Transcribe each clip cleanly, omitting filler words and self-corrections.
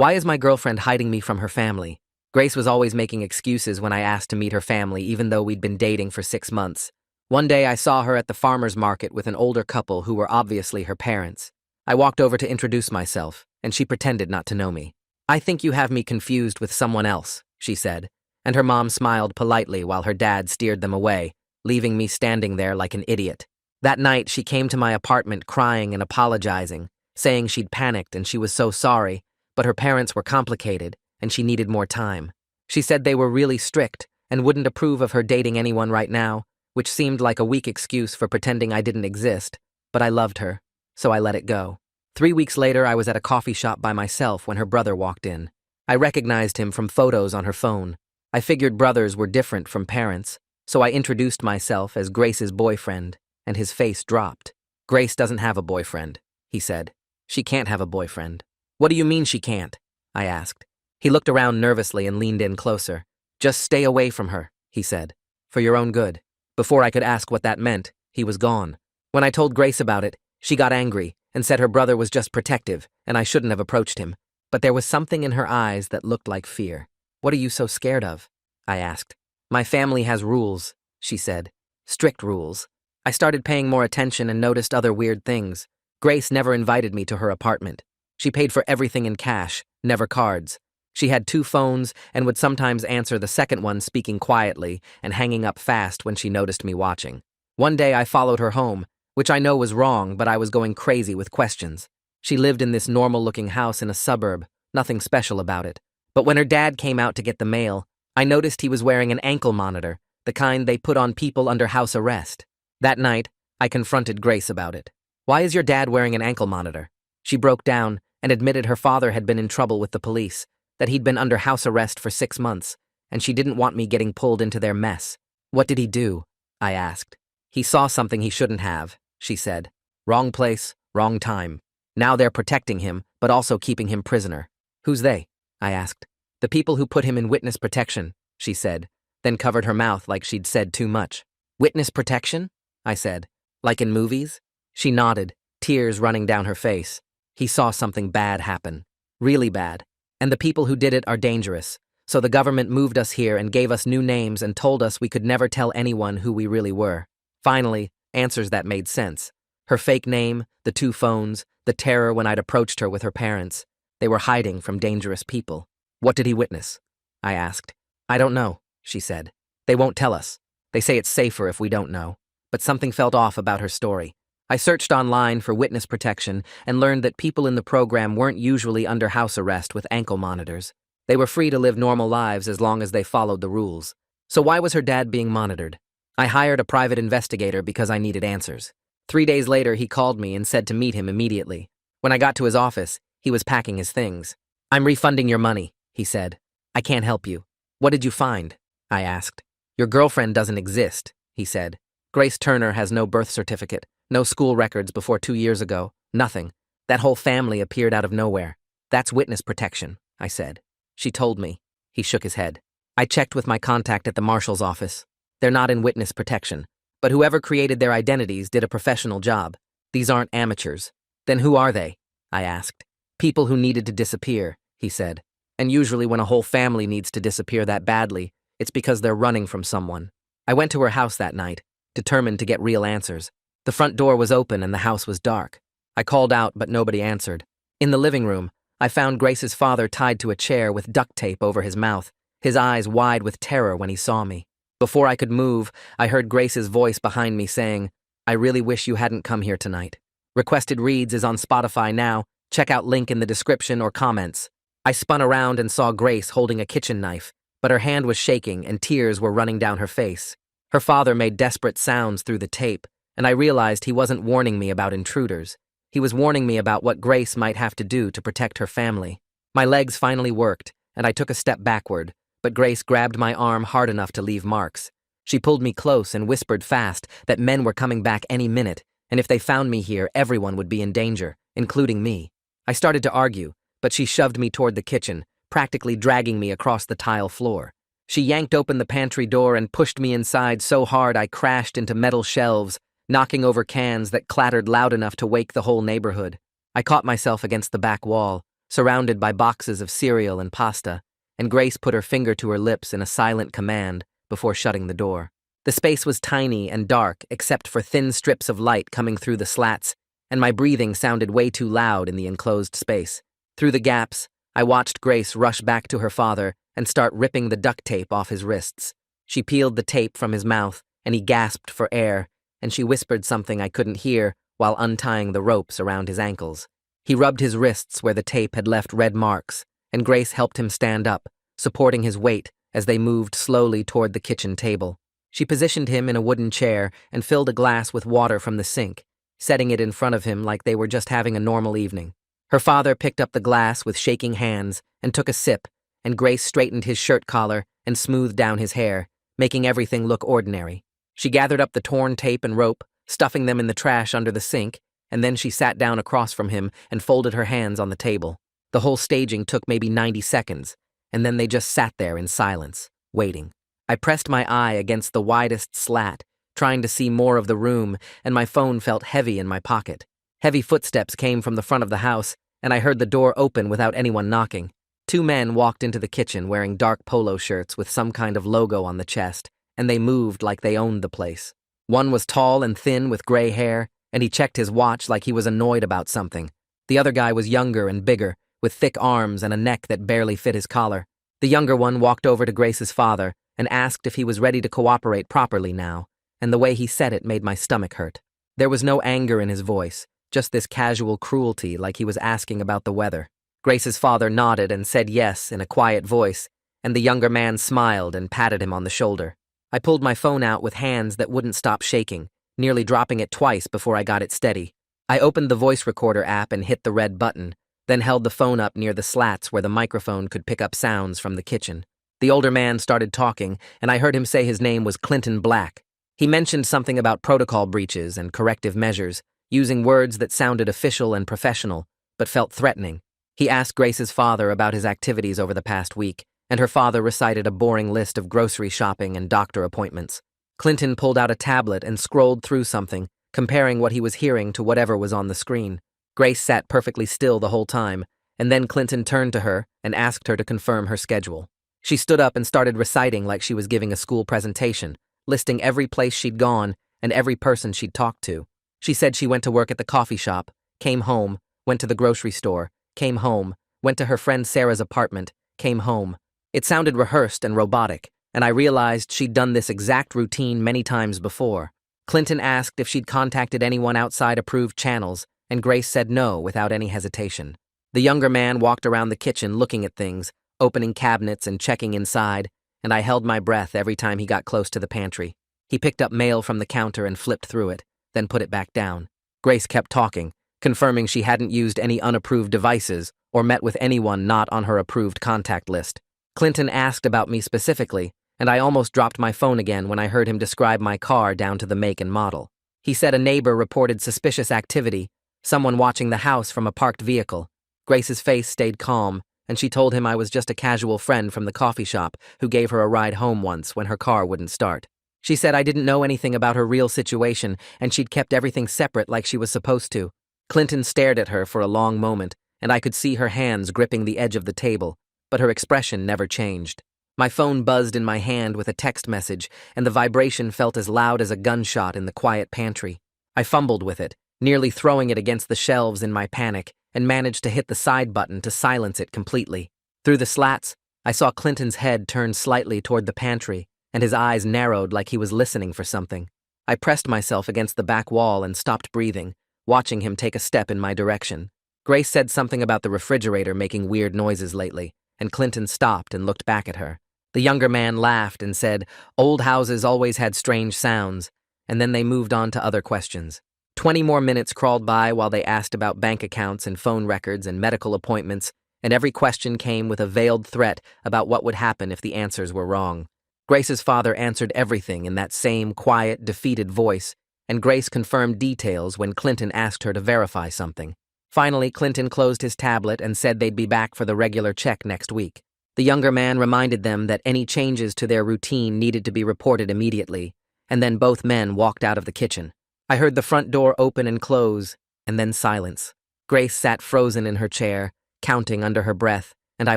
Why is my girlfriend hiding me from her family? Grace was always making excuses when I asked to meet her family, even though we'd been dating for 6 months. One day I saw her at the farmer's market with an older couple who were obviously her parents. I walked over to introduce myself, and she pretended not to know me. "I think you have me confused with someone else," she said, and her mom smiled politely while her dad steered them away, leaving me standing there like an idiot. That night, she came to my apartment crying and apologizing, saying she'd panicked and she was so sorry, but her parents were complicated and she needed more time. She said they were really strict and wouldn't approve of her dating anyone right now, which seemed like a weak excuse for pretending I didn't exist, but I loved her, so I let it go. 3 weeks later, I was at a coffee shop by myself when her brother walked in. I recognized him from photos on her phone. I figured brothers were different from parents, so I introduced myself as Grace's boyfriend, and his face dropped. "Grace doesn't have a boyfriend," he said. "She can't have a boyfriend." "What do you mean she can't?" I asked. He looked around nervously and leaned in closer. "Just stay away from her," he said. "For your own good." Before I could ask what that meant, he was gone. When I told Grace about it, she got angry and said her brother was just protective and I shouldn't have approached him. But there was something in her eyes that looked like fear. "What are you so scared of?" I asked. "My family has rules," she said. "Strict rules." I started paying more attention and noticed other weird things. Grace never invited me to her apartment. She paid for everything in cash, never cards. She had 2 phones and would sometimes answer the second one speaking quietly and hanging up fast when she noticed me watching. One day I followed her home, which I know was wrong, but I was going crazy with questions. She lived in this normal-looking house in a suburb, nothing special about it. But when her dad came out to get the mail, I noticed he was wearing an ankle monitor, the kind they put on people under house arrest. That night, I confronted Grace about it. "Why is your dad wearing an ankle monitor?" She broke down and admitted her father had been in trouble with the police, that he'd been under house arrest for 6 months, and she didn't want me getting pulled into their mess. "What did he do?" I asked. "He saw something he shouldn't have," she said. "Wrong place, wrong time. Now they're protecting him, but also keeping him prisoner." "Who's they?" I asked. "The people who put him in witness protection," she said, then covered her mouth like she'd said too much. "Witness protection?" I said. "Like in movies?" She nodded, tears running down her face. "He saw something bad happen. Really bad. And the people who did it are dangerous. So the government moved us here and gave us new names and told us we could never tell anyone who we really were." Finally, answers that made sense. Her fake name, the 2 phones, the terror when I'd approached her with her parents. They were hiding from dangerous people. "What did he witness?" I asked. "I don't know," she said. "They won't tell us. They say it's safer if we don't know." But something felt off about her story. I searched online for witness protection and learned that people in the program weren't usually under house arrest with ankle monitors. They were free to live normal lives as long as they followed the rules. So why was her dad being monitored? I hired a private investigator because I needed answers. 3 days later, he called me and said to meet him immediately. When I got to his office, he was packing his things. "I'm refunding your money," he said. "I can't help you." "What did you find?" I asked. "Your girlfriend doesn't exist," he said. "Grace Turner has no birth certificate, no school records before 2 years ago, nothing. That whole family appeared out of nowhere. That's witness protection," I said. "She told me." He shook his head. "I checked with my contact at the marshal's office. They're not in witness protection, but whoever created their identities did a professional job. These aren't amateurs." "Then who are they?" I asked. "People who needed to disappear," he said. "And usually when a whole family needs to disappear that badly, it's because they're running from someone." I went to her house that night, determined to get real answers. The front door was open and the house was dark. I called out, but nobody answered. In the living room, I found Grace's father tied to a chair with duct tape over his mouth, his eyes wide with terror when he saw me. Before I could move, I heard Grace's voice behind me saying, "I really wish you hadn't come here tonight. Requested Reads is on Spotify now. Check out link in the description or comments." I spun around and saw Grace holding a kitchen knife, but her hand was shaking and tears were running down her face. Her father made desperate sounds through the tape, and I realized he wasn't warning me about intruders. He was warning me about what Grace might have to do to protect her family. My legs finally worked, and I took a step backward, but Grace grabbed my arm hard enough to leave marks. She pulled me close and whispered fast that men were coming back any minute, and if they found me here, everyone would be in danger, including me. I started to argue, but she shoved me toward the kitchen, practically dragging me across the tile floor. She yanked open the pantry door and pushed me inside so hard I crashed into metal shelves, knocking over cans that clattered loud enough to wake the whole neighborhood. I caught myself against the back wall, surrounded by boxes of cereal and pasta, and Grace put her finger to her lips in a silent command before shutting the door. The space was tiny and dark except for thin strips of light coming through the slats, and my breathing sounded way too loud in the enclosed space. Through the gaps, I watched Grace rush back to her father and start ripping the duct tape off his wrists. She peeled the tape from his mouth, and he gasped for air, and she whispered something I couldn't hear while untying the ropes around his ankles. He rubbed his wrists where the tape had left red marks, and Grace helped him stand up, supporting his weight as they moved slowly toward the kitchen table. She positioned him in a wooden chair and filled a glass with water from the sink, setting it in front of him like they were just having a normal evening. Her father picked up the glass with shaking hands and took a sip, and Grace straightened his shirt collar and smoothed down his hair, making everything look ordinary. She gathered up the torn tape and rope, stuffing them in the trash under the sink, and then she sat down across from him and folded her hands on the table. The whole staging took maybe 90 seconds, and then they just sat there in silence, waiting. I pressed my eye against the widest slat, trying to see more of the room, and my phone felt heavy in my pocket. Heavy footsteps came from the front of the house, and I heard the door open without anyone knocking. 2 men walked into the kitchen wearing dark polo shirts with some kind of logo on the chest, and they moved like they owned the place. One was tall and thin with gray hair, and he checked his watch like he was annoyed about something. The other guy was younger and bigger, with thick arms and a neck that barely fit his collar. The younger one walked over to Grace's father and asked if he was ready to cooperate properly now, and the way he said it made my stomach hurt. There was no anger in his voice, just this casual cruelty like he was asking about the weather. Grace's father nodded and said yes in a quiet voice, and the younger man smiled and patted him on the shoulder. I pulled my phone out with hands that wouldn't stop shaking, nearly dropping it twice before I got it steady. I opened the voice recorder app and hit the red button, then held the phone up near the slats where the microphone could pick up sounds from the kitchen. The older man started talking, and I heard him say his name was Clinton Black. He mentioned something about protocol breaches and corrective measures, using words that sounded official and professional, but felt threatening. He asked Grace's father about his activities over the past week, and her father recited a boring list of grocery shopping and doctor appointments. Clinton pulled out a tablet and scrolled through something, comparing what he was hearing to whatever was on the screen. Grace sat perfectly still the whole time, and then Clinton turned to her and asked her to confirm her schedule. She stood up and started reciting like she was giving a school presentation, listing every place she'd gone and every person she'd talked to. She said she went to work at the coffee shop, came home, went to the grocery store, came home, went to her friend Sarah's apartment, came home. It sounded rehearsed and robotic, and I realized she'd done this exact routine many times before. Clinton asked if she'd contacted anyone outside approved channels, and Grace said no without any hesitation. The younger man walked around the kitchen looking at things, opening cabinets and checking inside, and I held my breath every time he got close to the pantry. He picked up mail from the counter and flipped through it, then put it back down. Grace kept talking, confirming she hadn't used any unapproved devices or met with anyone not on her approved contact list. Clinton asked about me specifically, and I almost dropped my phone again when I heard him describe my car down to the make and model. He said a neighbor reported suspicious activity, someone watching the house from a parked vehicle. Grace's face stayed calm, and she told him I was just a casual friend from the coffee shop who gave her a ride home once when her car wouldn't start. She said I didn't know anything about her real situation, and she'd kept everything separate like she was supposed to. Clinton stared at her for a long moment, and I could see her hands gripping the edge of the table, but her expression never changed. My phone buzzed in my hand with a text message, and the vibration felt as loud as a gunshot in the quiet pantry. I fumbled with it, nearly throwing it against the shelves in my panic, and managed to hit the side button to silence it completely. Through the slats, I saw Clinton's head turn slightly toward the pantry, and his eyes narrowed like he was listening for something. I pressed myself against the back wall and stopped breathing, watching him take a step in my direction. Grace said something about the refrigerator making weird noises lately, and Clinton stopped and looked back at her. The younger man laughed and said, "Old houses always had strange sounds," and then they moved on to other questions. 20 more minutes crawled by while they asked about bank accounts and phone records and medical appointments, and every question came with a veiled threat about what would happen if the answers were wrong. Grace's father answered everything in that same quiet, defeated voice, and Grace confirmed details when Clinton asked her to verify something. Finally, Clinton closed his tablet and said they'd be back for the regular check next week. The younger man reminded them that any changes to their routine needed to be reported immediately, and then both men walked out of the kitchen. I heard the front door open and close, and then silence. Grace sat frozen in her chair, counting under her breath, and I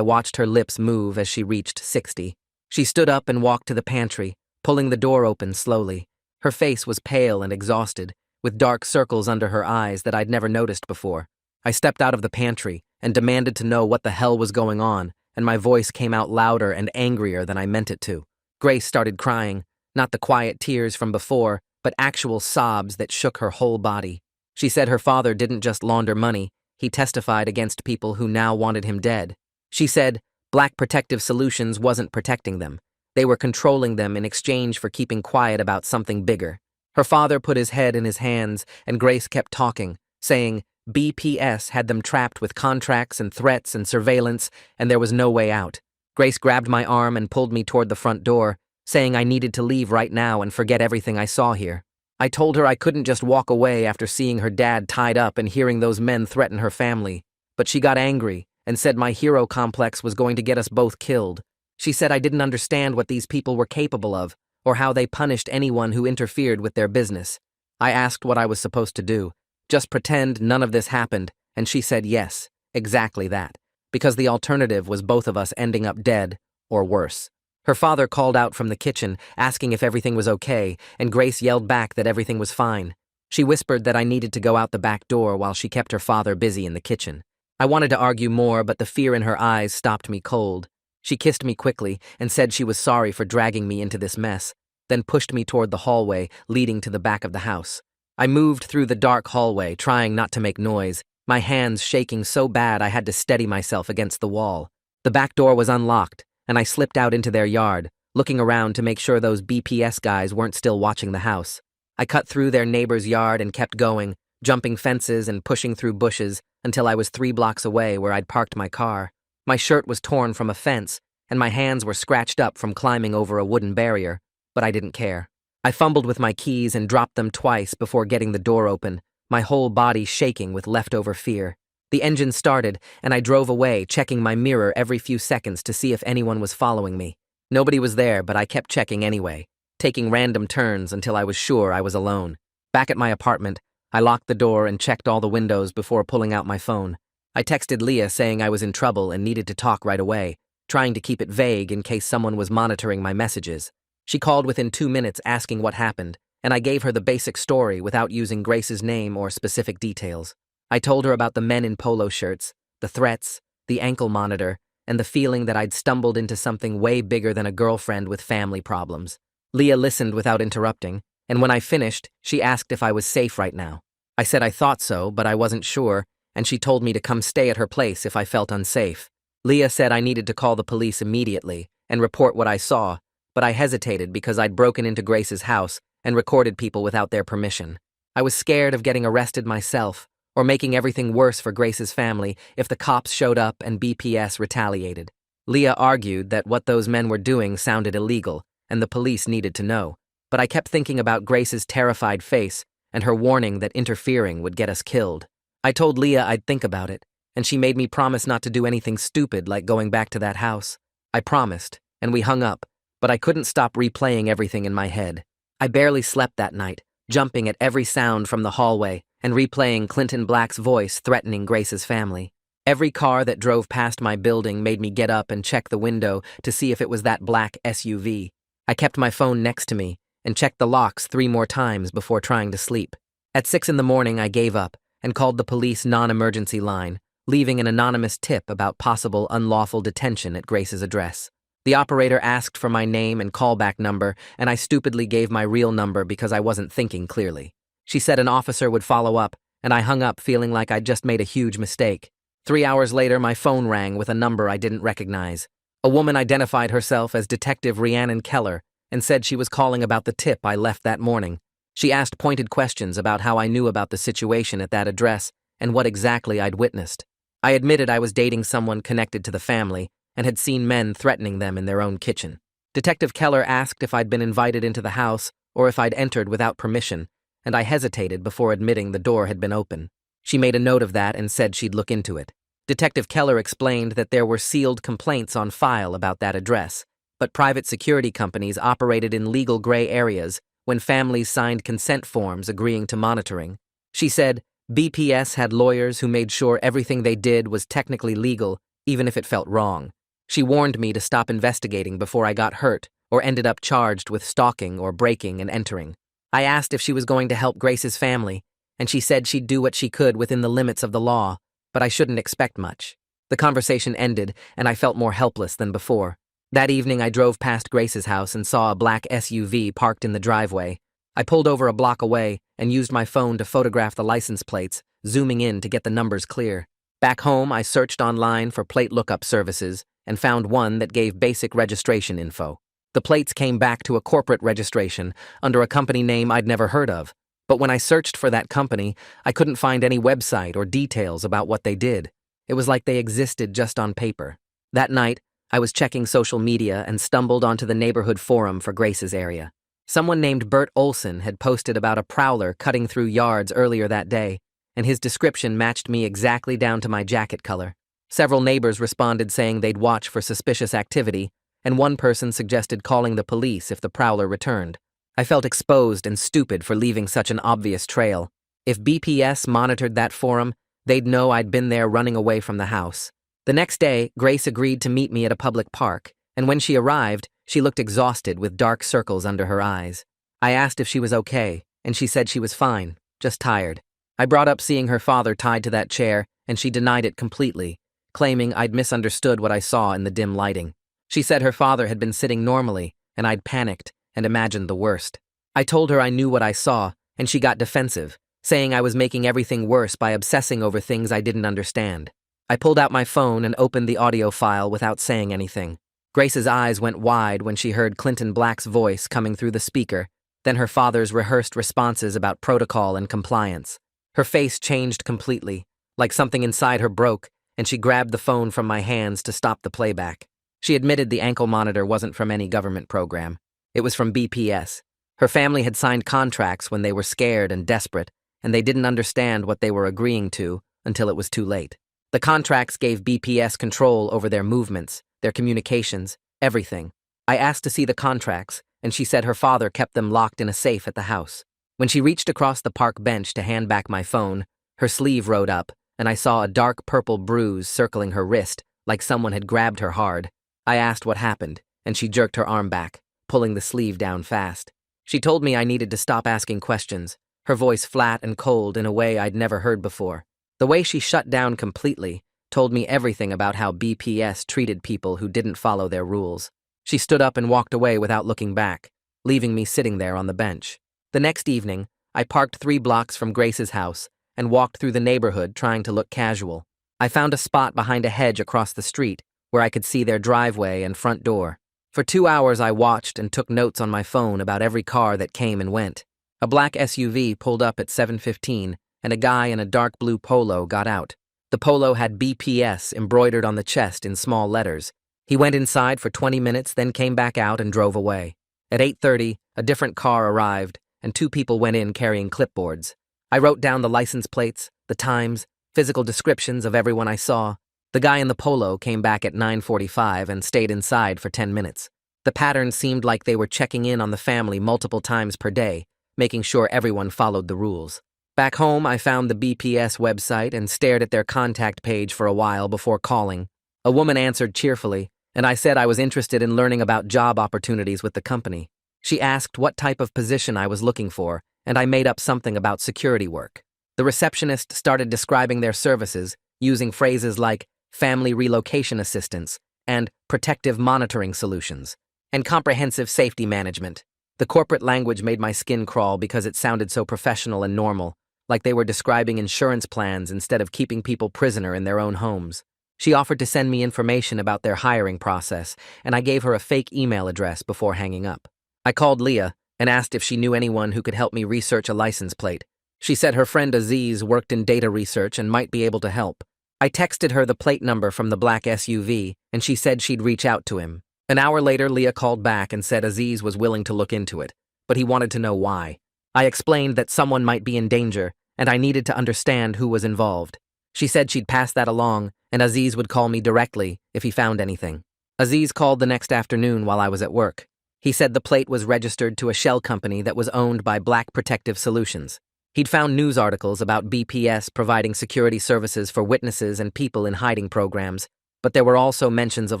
watched her lips move as she reached 60. She stood up and walked to the pantry, pulling the door open slowly. Her face was pale and exhausted, with dark circles under her eyes that I'd never noticed before. I stepped out of the pantry and demanded to know what the hell was going on, and my voice came out louder and angrier than I meant it to. Grace started crying, not the quiet tears from before, but actual sobs that shook her whole body. She said her father didn't just launder money, he testified against people who now wanted him dead. She said Black Protective Solutions wasn't protecting them. They were controlling them in exchange for keeping quiet about something bigger. Her father put his head in his hands, and Grace kept talking, saying BPS had them trapped with contracts and threats and surveillance, and there was no way out. Grace grabbed my arm and pulled me toward the front door, saying I needed to leave right now and forget everything I saw here. I told her I couldn't just walk away after seeing her dad tied up and hearing those men threaten her family, but she got angry and said my hero complex was going to get us both killed. She said I didn't understand what these people were capable of, or how they punished anyone who interfered with their business. I asked what I was supposed to do. Just pretend none of this happened, and she said yes, exactly that, because the alternative was both of us ending up dead, or worse. Her father called out from the kitchen, asking if everything was okay, and Grace yelled back that everything was fine. She whispered that I needed to go out the back door while she kept her father busy in the kitchen. I wanted to argue more, but the fear in her eyes stopped me cold. She kissed me quickly and said she was sorry for dragging me into this mess, then pushed me toward the hallway leading to the back of the house. I moved through the dark hallway, trying not to make noise, my hands shaking so bad I had to steady myself against the wall. The back door was unlocked, and I slipped out into their yard, looking around to make sure those BPS guys weren't still watching the house. I cut through their neighbor's yard and kept going, jumping fences and pushing through bushes until I was 3 blocks away where I'd parked my car. My shirt was torn from a fence, and my hands were scratched up from climbing over a wooden barrier, but I didn't care. I fumbled with my keys and dropped them twice before getting the door open, my whole body shaking with leftover fear. The engine started, and I drove away, checking my mirror every few seconds to see if anyone was following me. Nobody was there, but I kept checking anyway, taking random turns until I was sure I was alone. Back at my apartment, I locked the door and checked all the windows before pulling out my phone. I texted Leah saying I was in trouble and needed to talk right away, trying to keep it vague in case someone was monitoring my messages. She called within 2 minutes asking what happened, and I gave her the basic story without using Grace's name or specific details. I told her about the men in polo shirts, the threats, the ankle monitor, and the feeling that I'd stumbled into something way bigger than a girlfriend with family problems. Leah listened without interrupting, and when I finished, she asked if I was safe right now. I said I thought so, but I wasn't sure, and she told me to come stay at her place if I felt unsafe. Leah said I needed to call the police immediately and report what I saw, but I hesitated because I'd broken into Grace's house and recorded people without their permission. I was scared of getting arrested myself, or making everything worse for Grace's family if the cops showed up and BPS retaliated. Leah argued that what those men were doing sounded illegal, and the police needed to know, but I kept thinking about Grace's terrified face and her warning that interfering would get us killed. I told Leah I'd think about it, and she made me promise not to do anything stupid like going back to that house. I promised, and we hung up, but I couldn't stop replaying everything in my head. I barely slept that night, jumping at every sound from the hallway and replaying Clinton Black's voice threatening Grace's family. Every car that drove past my building made me get up and check the window to see if it was that black SUV. I kept my phone next to me and checked the locks 3 more times before trying to sleep. At 6 in the morning, I gave up and called the police non-emergency line, leaving an anonymous tip about possible unlawful detention at Grace's address. The operator asked for my name and callback number, and I stupidly gave my real number because I wasn't thinking clearly. She said an officer would follow up, and I hung up feeling like I'd just made a huge mistake. 3 hours later, my phone rang with a number I didn't recognize. A woman identified herself as Detective Rhiannon Keller and said she was calling about the tip I left that morning. She asked pointed questions about how I knew about the situation at that address and what exactly I'd witnessed. I admitted I was dating someone connected to the family and had seen men threatening them in their own kitchen. Detective Keller asked if I'd been invited into the house or if I'd entered without permission, and I hesitated before admitting the door had been open. She made a note of that and said she'd look into it. Detective Keller explained that there were sealed complaints on file about that address, but private security companies operated in legal gray areas when families signed consent forms agreeing to monitoring. She said, BPS had lawyers who made sure everything they did was technically legal, even if it felt wrong. She warned me to stop investigating before I got hurt or ended up charged with stalking or breaking and entering. I asked if she was going to help Grace's family, and she said she'd do what she could within the limits of the law, but I shouldn't expect much. The conversation ended, and I felt more helpless than before. That evening, I drove past Grace's house and saw a black SUV parked in the driveway. I pulled over a block away and used my phone to photograph the license plates, zooming in to get the numbers clear. Back home, I searched online for plate lookup services and found one that gave basic registration info. The plates came back to a corporate registration under a company name I'd never heard of, but when I searched for that company, I couldn't find any website or details about what they did. It was like they existed just on paper. That night, I was checking social media and stumbled onto the neighborhood forum for Grace's area. Someone named Bert Olson had posted about a prowler cutting through yards earlier that day, and his description matched me exactly down to my jacket color. Several neighbors responded saying they'd watch for suspicious activity, and one person suggested calling the police if the prowler returned. I felt exposed and stupid for leaving such an obvious trail. If BPS monitored that forum, they'd know I'd been there running away from the house. The next day, Grace agreed to meet me at a public park, and when she arrived, she looked exhausted with dark circles under her eyes. I asked if she was okay, and she said she was fine, just tired. I brought up seeing her father tied to that chair, and she denied it completely, claiming I'd misunderstood what I saw in the dim lighting. She said her father had been sitting normally, and I'd panicked and imagined the worst. I told her I knew what I saw, and she got defensive, saying I was making everything worse by obsessing over things I didn't understand. I pulled out my phone and opened the audio file without saying anything. Grace's eyes went wide when she heard Clinton Black's voice coming through the speaker, then her father's rehearsed responses about protocol and compliance. Her face changed completely, like something inside her broke, and she grabbed the phone from my hands to stop the playback. She admitted the ankle monitor wasn't from any government program. It was from BPS. Her family had signed contracts when they were scared and desperate, and they didn't understand what they were agreeing to until it was too late. The contracts gave BPS control over their movements, their communications, everything. I asked to see the contracts, and she said her father kept them locked in a safe at the house. When she reached across the park bench to hand back my phone, her sleeve rode up, and I saw a dark purple bruise circling her wrist, like someone had grabbed her hard. I asked what happened, and she jerked her arm back, pulling the sleeve down fast. She told me I needed to stop asking questions, her voice flat and cold in a way I'd never heard before. The way she shut down completely told me everything about how BPS treated people who didn't follow their rules. She stood up and walked away without looking back, leaving me sitting there on the bench. The next evening, I parked 3 blocks from Grace's house and walked through the neighborhood trying to look casual. I found a spot behind a hedge across the street where I could see their driveway and front door. For 2 hours I watched and took notes on my phone about every car that came and went. A black SUV pulled up at 7:15, and a guy in a dark blue polo got out. The polo had BPS embroidered on the chest in small letters. He went inside for 20 minutes, then came back out and drove away. At 8:30, a different car arrived, and 2 people went in carrying clipboards. I wrote down the license plates, the times, physical descriptions of everyone I saw. The guy in the polo came back at 9:45 and stayed inside for 10 minutes. The pattern seemed like they were checking in on the family multiple times per day, making sure everyone followed the rules. Back home, I found the BPS website and stared at their contact page for a while before calling. A woman answered cheerfully, and I said I was interested in learning about job opportunities with the company. She asked what type of position I was looking for, and I made up something about security work. The receptionist started describing their services, using phrases like family relocation assistance and protective monitoring solutions, and comprehensive safety management. The corporate language made my skin crawl because it sounded so professional and normal, like they were describing insurance plans instead of keeping people prisoner in their own homes. She offered to send me information about their hiring process, and I gave her a fake email address before hanging up. I called Leah and asked if she knew anyone who could help me research a license plate. She said her friend Aziz worked in data research and might be able to help. I texted her the plate number from the black SUV, and she said she'd reach out to him. An hour later, Leah called back and said Aziz was willing to look into it, but he wanted to know why. I explained that someone might be in danger, and I needed to understand who was involved. She said she'd pass that along, and Aziz would call me directly if he found anything. Aziz called the next afternoon while I was at work. He said the plate was registered to a shell company that was owned by Black Protective Solutions. He'd found news articles about BPS providing security services for witnesses and people in hiding programs, but there were also mentions of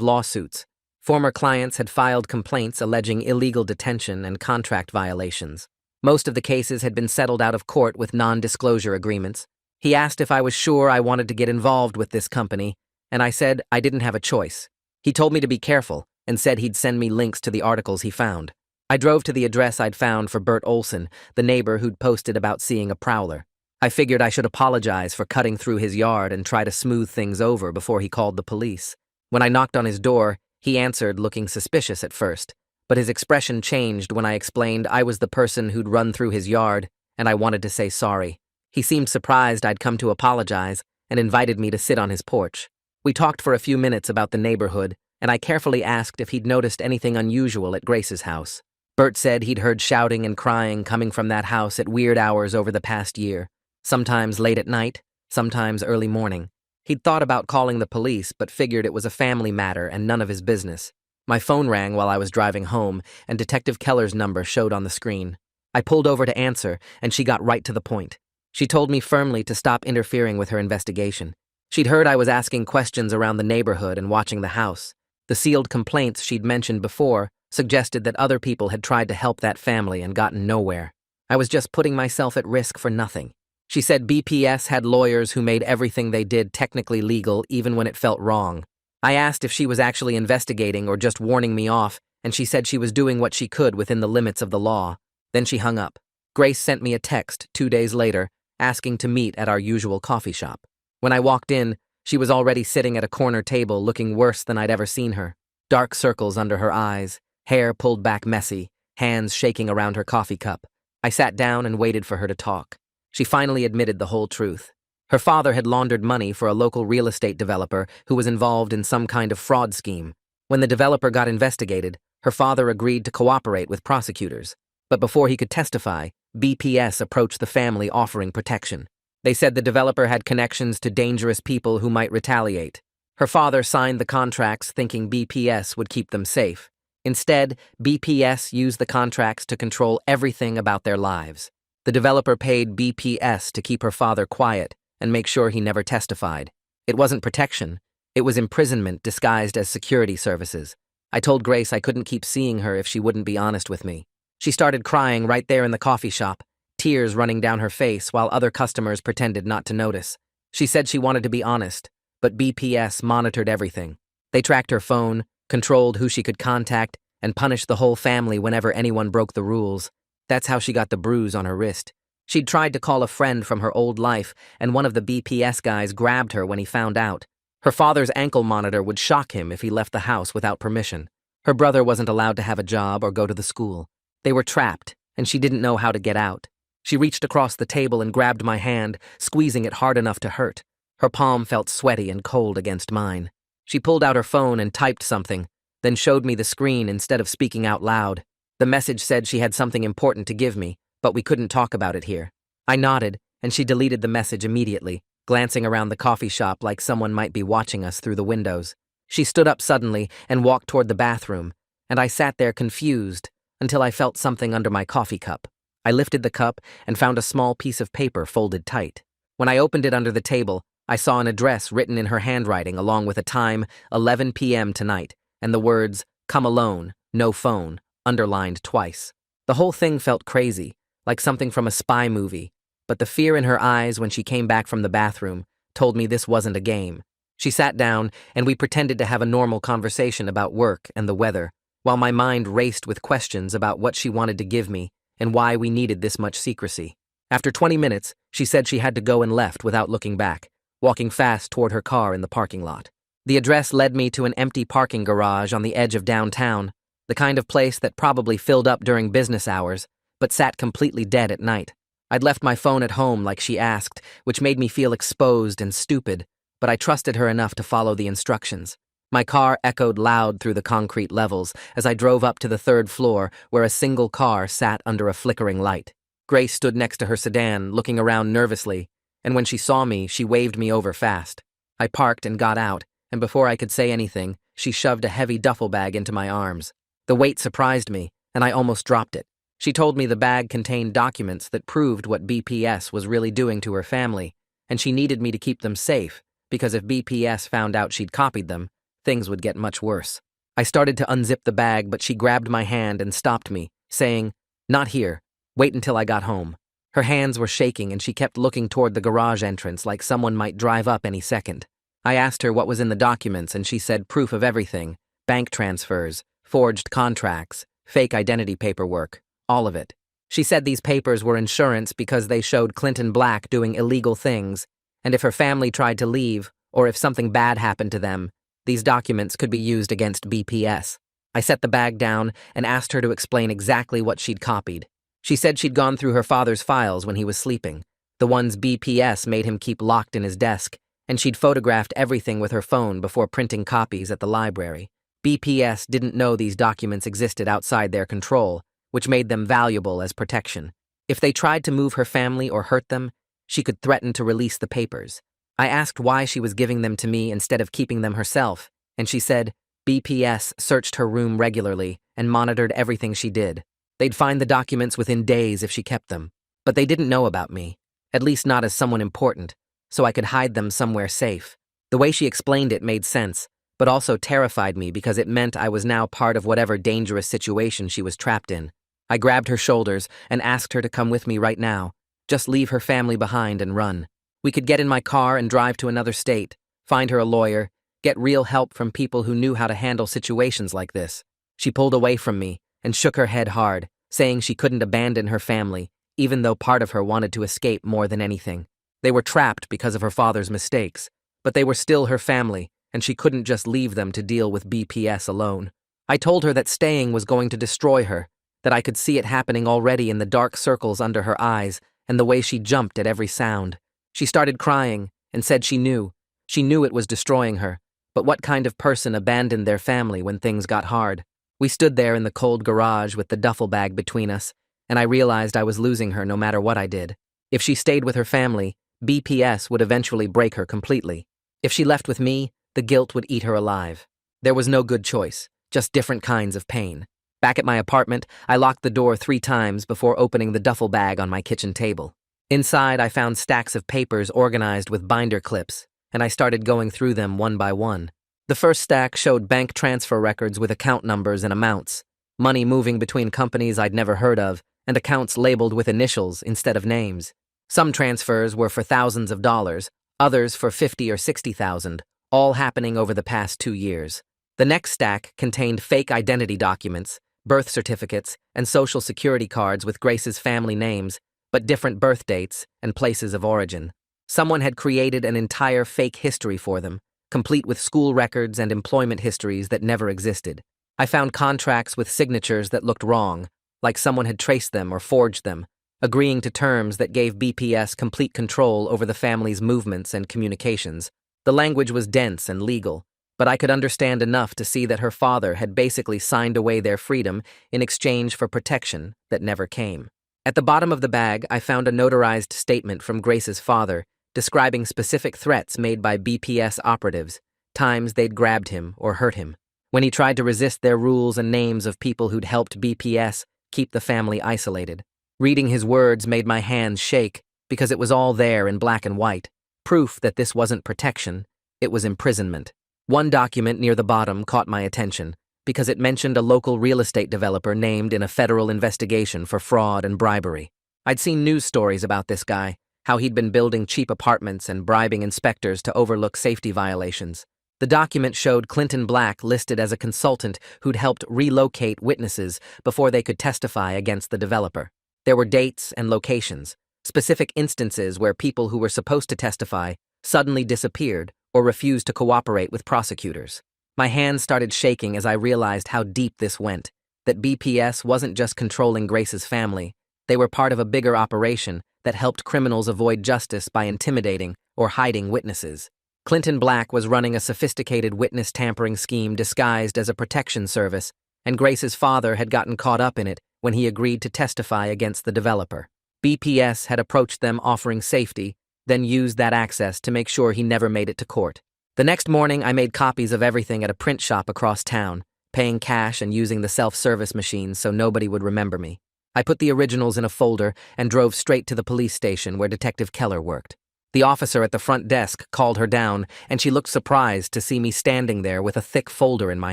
lawsuits. Former clients had filed complaints alleging illegal detention and contract violations. Most of the cases had been settled out of court with non-disclosure agreements. He asked if I was sure I wanted to get involved with this company, and I said I didn't have a choice. He told me to be careful and said he'd send me links to the articles he found. I drove to the address I'd found for Bert Olson, the neighbor who'd posted about seeing a prowler. I figured I should apologize for cutting through his yard and try to smooth things over before he called the police. When I knocked on his door, he answered, looking suspicious at first, but his expression changed when I explained I was the person who'd run through his yard and I wanted to say sorry. He seemed surprised I'd come to apologize and invited me to sit on his porch. We talked for a few minutes about the neighborhood, and I carefully asked if he'd noticed anything unusual at Grace's house. Bert said he'd heard shouting and crying coming from that house at weird hours over the past year, sometimes late at night, sometimes early morning. He'd thought about calling the police, but figured it was a family matter and none of his business. My phone rang while I was driving home, and Detective Keller's number showed on the screen. I pulled over to answer, and she got right to the point. She told me firmly to stop interfering with her investigation. She'd heard I was asking questions around the neighborhood and watching the house. The sealed complaints she'd mentioned before suggested that other people had tried to help that family and gotten nowhere. I was just putting myself at risk for nothing. She said BPS had lawyers who made everything they did technically legal even when it felt wrong. I asked if she was actually investigating or just warning me off, and she said she was doing what she could within the limits of the law. Then she hung up. Grace sent me a text 2 days later, asking to meet at our usual coffee shop. When I walked in, she was already sitting at a corner table looking worse than I'd ever seen her. Dark circles under her eyes, hair pulled back messy, hands shaking around her coffee cup. I sat down and waited for her to talk. She finally admitted the whole truth. Her father had laundered money for a local real estate developer who was involved in some kind of fraud scheme. When the developer got investigated, her father agreed to cooperate with prosecutors. But before he could testify, BPS approached the family offering protection. They said the developer had connections to dangerous people who might retaliate. Her father signed the contracts thinking BPS would keep them safe. Instead, BPS used the contracts to control everything about their lives. The developer paid BPS to keep her father quiet and make sure he never testified. It wasn't protection. It was imprisonment disguised as security services. I told Grace I couldn't keep seeing her if she wouldn't be honest with me. She started crying right there in the coffee shop, tears running down her face while other customers pretended not to notice. She said she wanted to be honest, but BPS monitored everything. They tracked her phone, controlled who she could contact, and punished the whole family whenever anyone broke the rules. That's how she got the bruise on her wrist. She'd tried to call a friend from her old life, and one of the BPS guys grabbed her when he found out. Her father's ankle monitor would shock him if he left the house without permission. Her brother wasn't allowed to have a job or go to the school. They were trapped, and she didn't know how to get out. She reached across the table and grabbed my hand, squeezing it hard enough to hurt. Her palm felt sweaty and cold against mine. She pulled out her phone and typed something, then showed me the screen instead of speaking out loud. The message said she had something important to give me, but we couldn't talk about it here. I nodded, and she deleted the message immediately, glancing around the coffee shop like someone might be watching us through the windows. She stood up suddenly and walked toward the bathroom, and I sat there confused until I felt something under my coffee cup. I lifted the cup and found a small piece of paper folded tight. When I opened it under the table, I saw an address written in her handwriting along with a time, 11 p.m. tonight, and the words, "Come alone, no phone," underlined twice. The whole thing felt crazy, like something from a spy movie, but the fear in her eyes when she came back from the bathroom told me this wasn't a game. She sat down, and we pretended to have a normal conversation about work and the weather, while my mind raced with questions about what she wanted to give me and why we needed this much secrecy. After 20 minutes, she said she had to go and left without looking back, walking fast toward her car in the parking lot. The address led me to an empty parking garage on the edge of downtown, the kind of place that probably filled up during business hours, but sat completely dead at night. I'd left my phone at home like she asked, which made me feel exposed and stupid, but I trusted her enough to follow the instructions. My car echoed loud through the concrete levels as I drove up to the 3rd floor where a single car sat under a flickering light. Grace stood next to her sedan, looking around nervously, and when she saw me, she waved me over fast. I parked and got out, and before I could say anything, she shoved a heavy duffel bag into my arms. The weight surprised me, and I almost dropped it. She told me the bag contained documents that proved what BPS was really doing to her family, and she needed me to keep them safe, because if BPS found out she'd copied them, things would get much worse. I started to unzip the bag, but she grabbed my hand and stopped me, saying, "Not here. Wait until I got home." Her hands were shaking and she kept looking toward the garage entrance like someone might drive up any second. I asked her what was in the documents and she said proof of everything: bank transfers, forged contracts, fake identity paperwork, all of it. She said these papers were insurance because they showed Clinton Black doing illegal things, and if her family tried to leave, or if something bad happened to them, these documents could be used against BPS. I set the bag down and asked her to explain exactly what she'd copied. She said she'd gone through her father's files when he was sleeping, the ones BPS made him keep locked in his desk, and she'd photographed everything with her phone before printing copies at the library. BPS didn't know these documents existed outside their control, which made them valuable as protection. If they tried to move her family or hurt them, she could threaten to release the papers. I asked why she was giving them to me instead of keeping them herself, and she said BPS searched her room regularly and monitored everything she did. They'd find the documents within days if she kept them, but they didn't know about me, at least not as someone important, so I could hide them somewhere safe. The way she explained it made sense, but also terrified me because it meant I was now part of whatever dangerous situation she was trapped in. I grabbed her shoulders and asked her to come with me right now, just leave her family behind and run. We could get in my car and drive to another state, find her a lawyer, get real help from people who knew how to handle situations like this. She pulled away from me and shook her head hard, saying she couldn't abandon her family, even though part of her wanted to escape more than anything. They were trapped because of her father's mistakes, but they were still her family, and she couldn't just leave them to deal with BPS alone. I told her that staying was going to destroy her, that I could see it happening already in the dark circles under her eyes and the way she jumped at every sound. She started crying and said she knew it was destroying her, but what kind of person abandoned their family when things got hard? We stood there in the cold garage with the duffel bag between us, and I realized I was losing her no matter what I did. If she stayed with her family, BPS would eventually break her completely. If she left with me, the guilt would eat her alive. There was no good choice, just different kinds of pain. Back at my apartment, I locked the door 3 times before opening the duffel bag on my kitchen table. Inside, I found stacks of papers organized with binder clips, and I started going through them one by one. The first stack showed bank transfer records with account numbers and amounts, money moving between companies I'd never heard of, and accounts labeled with initials instead of names. Some transfers were for thousands of dollars, others for 50 or 60,000, all happening over the past 2 years. The next stack contained fake identity documents, birth certificates, and social security cards with Grace's family names, but different birth dates and places of origin. Someone had created an entire fake history for them, complete with school records and employment histories that never existed. I found contracts with signatures that looked wrong, like someone had traced them or forged them, agreeing to terms that gave BPS complete control over the family's movements and communications. The language was dense and legal, but I could understand enough to see that her father had basically signed away their freedom in exchange for protection that never came. At the bottom of the bag, I found a notarized statement from Grace's father describing specific threats made by BPS operatives, times they'd grabbed him or hurt him, when he tried to resist their rules and names of people who'd helped BPS keep the family isolated. Reading his words made my hands shake because it was all there in black and white, proof that this wasn't protection, it was imprisonment. One document near the bottom caught my attention because it mentioned a local real estate developer named in a federal investigation for fraud and bribery. I'd seen news stories about this guy, how he'd been building cheap apartments and bribing inspectors to overlook safety violations. The document showed Clinton Black listed as a consultant who'd helped relocate witnesses before they could testify against the developer. There were dates and locations, specific instances where people who were supposed to testify suddenly disappeared or refused to cooperate with prosecutors. My hands started shaking as I realized how deep this went, that BPS wasn't just controlling Grace's family, they were part of a bigger operation that helped criminals avoid justice by intimidating or hiding witnesses. Clinton Black was running a sophisticated witness tampering scheme disguised as a protection service, and Grace's father had gotten caught up in it when he agreed to testify against the developer. BPS had approached them offering safety, then used that access to make sure he never made it to court. The next morning, I made copies of everything at a print shop across town, paying cash and using the self-service machines so nobody would remember me. I put the originals in a folder and drove straight to the police station where Detective Keller worked. The officer at the front desk called her down, and she looked surprised to see me standing there with a thick folder in my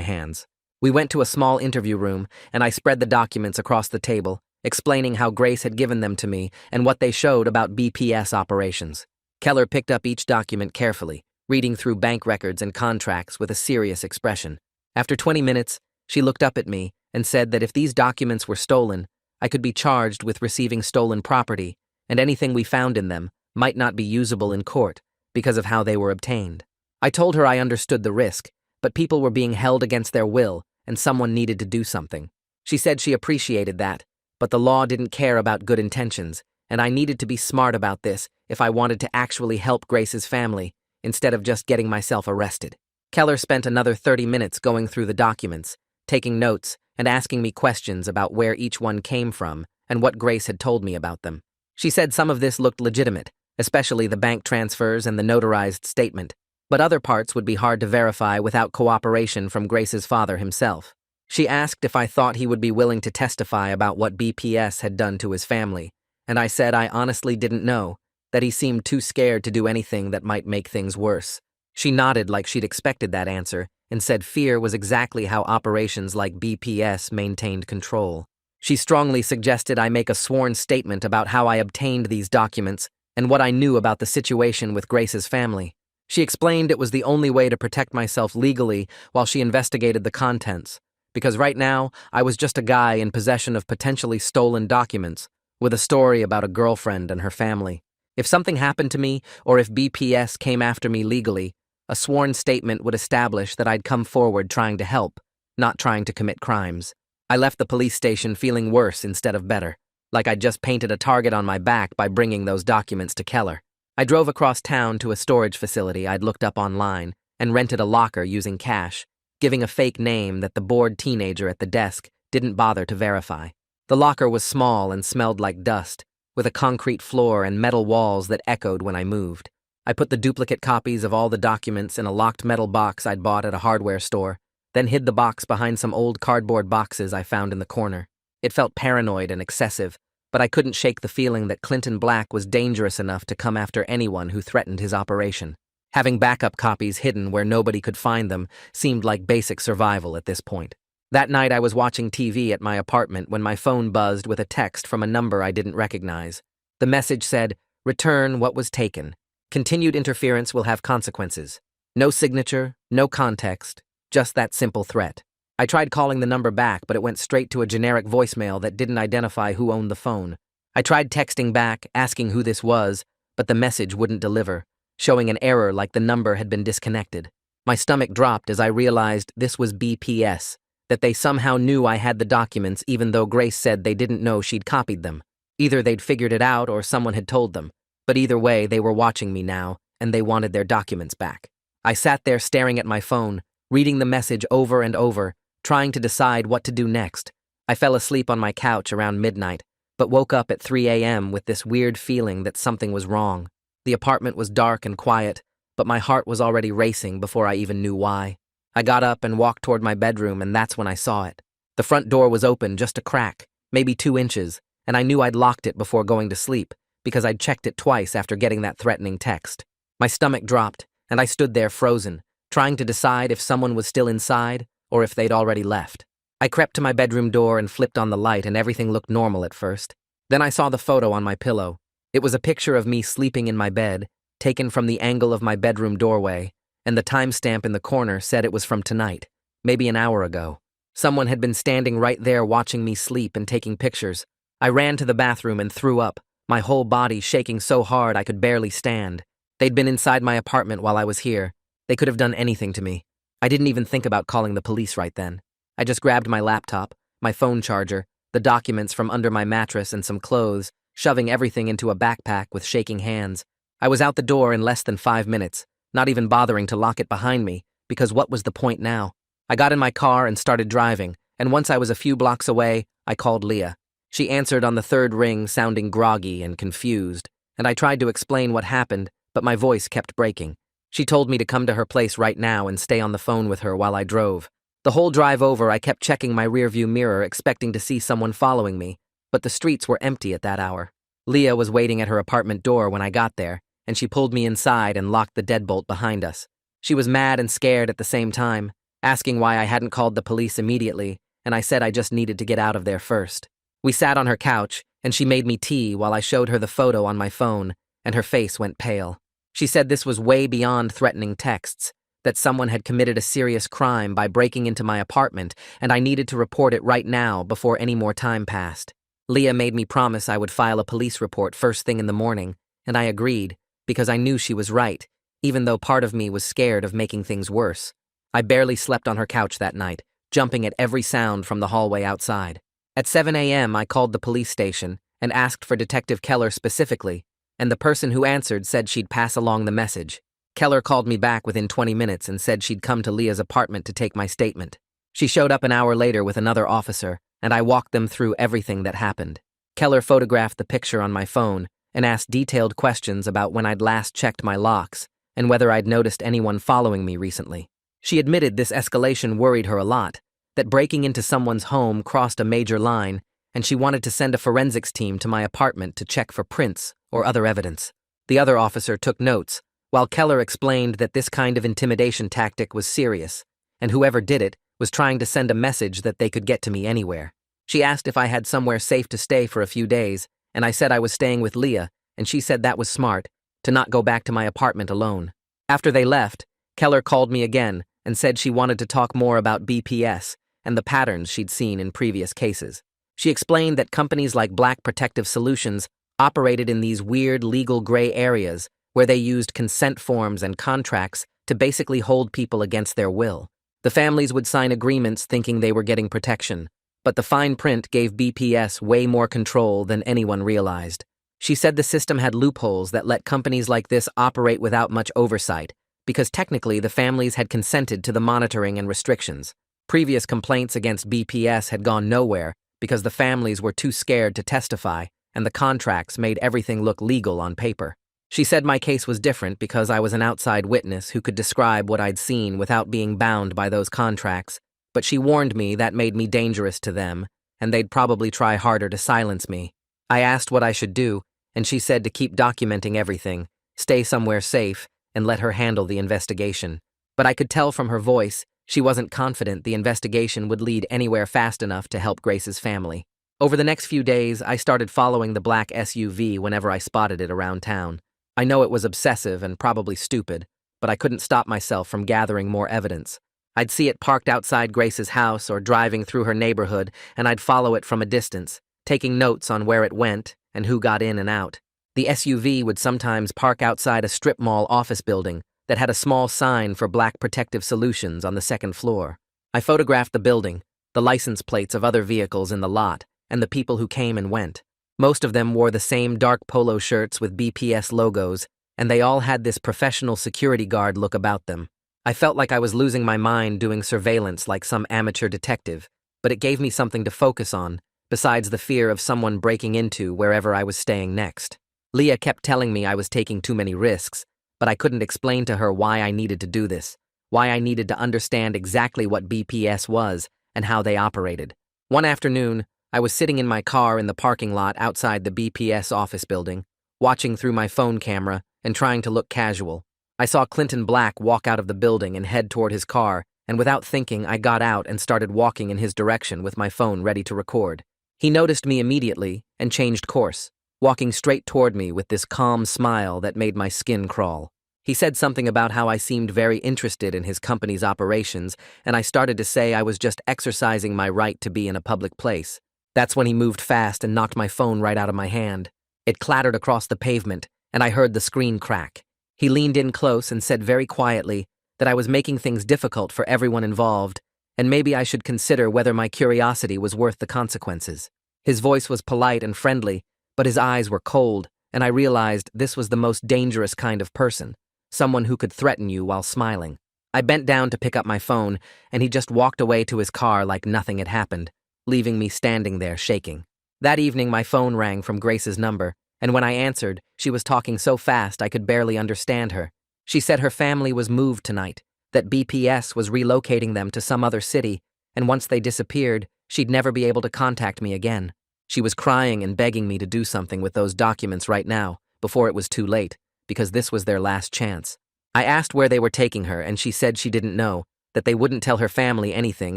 hands. We went to a small interview room, and I spread the documents across the table, explaining how Grace had given them to me and what they showed about BPS operations. Keller picked up each document carefully, reading through bank records and contracts with a serious expression. After 20 minutes, she looked up at me and said that if these documents were stolen, I could be charged with receiving stolen property, and anything we found in them might not be usable in court because of how they were obtained. I told her I understood the risk, but people were being held against their will, and someone needed to do something. She said she appreciated that, but the law didn't care about good intentions, and I needed to be smart about this if I wanted to actually help Grace's family, instead of just getting myself arrested. Keller spent another 30 minutes going through the documents, taking notes, and asking me questions about where each one came from and what Grace had told me about them. She said some of this looked legitimate, especially the bank transfers and the notarized statement, but other parts would be hard to verify without cooperation from Grace's father himself. She asked if I thought he would be willing to testify about what BPS had done to his family, and I said I honestly didn't know, that he seemed too scared to do anything that might make things worse. She nodded like she'd expected that answer and said fear was exactly how operations like BPS maintained control. She strongly suggested I make a sworn statement about how I obtained these documents and what I knew about the situation with Grace's family. She explained it was the only way to protect myself legally while she investigated the contents, because right now I was just a guy in possession of potentially stolen documents with a story about a girlfriend and her family. If something happened to me, or if BPS came after me legally, a sworn statement would establish that I'd come forward trying to help, not trying to commit crimes. I left the police station feeling worse instead of better, like I'd just painted a target on my back by bringing those documents to Keller. I drove across town to a storage facility I'd looked up online and rented a locker using cash, giving a fake name that the bored teenager at the desk didn't bother to verify. The locker was small and smelled like dust, with a concrete floor and metal walls that echoed when I moved. I put the duplicate copies of all the documents in a locked metal box I'd bought at a hardware store, then hid the box behind some old cardboard boxes I found in the corner. It felt paranoid and excessive, but I couldn't shake the feeling that Clinton Black was dangerous enough to come after anyone who threatened his operation. Having backup copies hidden where nobody could find them seemed like basic survival at this point. That night I was watching TV at my apartment when my phone buzzed with a text from a number I didn't recognize. The message said, "Return what was taken. Continued interference will have consequences." No signature, no context, just that simple threat. I tried calling the number back, but it went straight to a generic voicemail that didn't identify who owned the phone. I tried texting back, asking who this was, but the message wouldn't deliver, showing an error like the number had been disconnected. My stomach dropped as I realized this was BPS, that they somehow knew I had the documents even though Grace said they didn't know she'd copied them. Either they'd figured it out or someone had told them, but either way they were watching me now, and they wanted their documents back. I sat there staring at my phone, reading the message over and over, trying to decide what to do next. I fell asleep on my couch around midnight, but woke up at 3 a.m. with this weird feeling that something was wrong. The apartment was dark and quiet, but my heart was already racing before I even knew why. I got up and walked toward my bedroom, and that's when I saw it. The front door was open just a crack, maybe 2 inches, and I knew I'd locked it before going to sleep, because I'd checked it twice after getting that threatening text. My stomach dropped, and I stood there frozen, trying to decide if someone was still inside or if they'd already left. I crept to my bedroom door and flipped on the light, and everything looked normal at first. Then I saw the photo on my pillow. It was a picture of me sleeping in my bed, taken from the angle of my bedroom doorway, and the timestamp in the corner said it was from tonight, maybe an hour ago. Someone had been standing right there watching me sleep and taking pictures. I ran to the bathroom and threw up, my whole body shaking so hard I could barely stand. They'd been inside my apartment while I was here. They could have done anything to me. I didn't even think about calling the police right then. I just grabbed my laptop, my phone charger, the documents from under my mattress, and some clothes, shoving everything into a backpack with shaking hands. I was out the door in less than 5 minutes, not even bothering to lock it behind me, because what was the point now? I got in my car and started driving, and once I was a few blocks away, I called Leah. She answered on the third ring, sounding groggy and confused, and I tried to explain what happened, but my voice kept breaking. She told me to come to her place right now and stay on the phone with her while I drove. The whole drive over, I kept checking my rearview mirror, expecting to see someone following me, but the streets were empty at that hour. Leah was waiting at her apartment door when I got there, and she pulled me inside and locked the deadbolt behind us. She was mad and scared at the same time, asking why I hadn't called the police immediately, and I said I just needed to get out of there first. We sat on her couch, and she made me tea while I showed her the photo on my phone, and her face went pale. She said this was way beyond threatening texts, that someone had committed a serious crime by breaking into my apartment, and I needed to report it right now before any more time passed. Leah made me promise I would file a police report first thing in the morning, and I agreed, because I knew she was right, even though part of me was scared of making things worse. I barely slept on her couch that night, jumping at every sound from the hallway outside. At 7 a.m., I called the police station and asked for Detective Keller specifically, and the person who answered said she'd pass along the message. Keller called me back within 20 minutes and said she'd come to Leah's apartment to take my statement. She showed up an hour later with another officer, and I walked them through everything that happened. Keller photographed the picture on my phone and asked detailed questions about when I'd last checked my locks and whether I'd noticed anyone following me recently. She admitted this escalation worried her a lot, that breaking into someone's home crossed a major line, and she wanted to send a forensics team to my apartment to check for prints or other evidence. The other officer took notes, while Keller explained that this kind of intimidation tactic was serious, and whoever did it was trying to send a message that they could get to me anywhere. She asked if I had somewhere safe to stay for a few days, and I said I was staying with Leah, and she said that was smart, to not go back to my apartment alone. After they left, Keller called me again and said she wanted to talk more about BPS and the patterns she'd seen in previous cases. She explained that companies like Black Protective Solutions operated in these weird legal gray areas where they used consent forms and contracts to basically hold people against their will. The families would sign agreements thinking they were getting protection, but the fine print gave BPS way more control than anyone realized. She said the system had loopholes that let companies like this operate without much oversight, because technically the families had consented to the monitoring and restrictions. Previous complaints against BPS had gone nowhere because the families were too scared to testify, and the contracts made everything look legal on paper. She said my case was different because I was an outside witness who could describe what I'd seen without being bound by those contracts, but she warned me that made me dangerous to them, and they'd probably try harder to silence me. I asked what I should do, and she said to keep documenting everything, stay somewhere safe, and let her handle the investigation. But I could tell from her voice she wasn't confident the investigation would lead anywhere fast enough to help Grace's family. Over the next few days, I started following the black SUV whenever I spotted it around town. I know it was obsessive and probably stupid, but I couldn't stop myself from gathering more evidence. I'd see it parked outside Grace's house or driving through her neighborhood, and I'd follow it from a distance, taking notes on where it went and who got in and out. The SUV would sometimes park outside a strip mall office building that had a small sign for Black Protective Solutions on the second floor. I photographed the building, the license plates of other vehicles in the lot, and the people who came and went. Most of them wore the same dark polo shirts with BPS logos, and they all had this professional security guard look about them. I felt like I was losing my mind doing surveillance like some amateur detective, but it gave me something to focus on, besides the fear of someone breaking into wherever I was staying next. Leah kept telling me I was taking too many risks, but I couldn't explain to her why I needed to do this, why I needed to understand exactly what BPS was and how they operated. One afternoon, I was sitting in my car in the parking lot outside the BPS office building, watching through my phone camera and trying to look casual. I saw Clinton Black walk out of the building and head toward his car, and without thinking, I got out and started walking in his direction with my phone ready to record. He noticed me immediately and changed course, walking straight toward me with this calm smile that made my skin crawl. He said something about how I seemed very interested in his company's operations, and I started to say I was just exercising my right to be in a public place. That's when he moved fast and knocked my phone right out of my hand. It clattered across the pavement, and I heard the screen crack. He leaned in close and said very quietly that I was making things difficult for everyone involved, and maybe I should consider whether my curiosity was worth the consequences. His voice was polite and friendly, but his eyes were cold, and I realized this was the most dangerous kind of person, someone who could threaten you while smiling. I bent down to pick up my phone, and he just walked away to his car like nothing had happened, leaving me standing there shaking. That evening, my phone rang from Grace's number, and when I answered, she was talking so fast I could barely understand her. She said her family was moved tonight, that BPS was relocating them to some other city, and once they disappeared, she'd never be able to contact me again. She was crying and begging me to do something with those documents right now, before it was too late, because this was their last chance. I asked where they were taking her, and she said she didn't know, that they wouldn't tell her family anything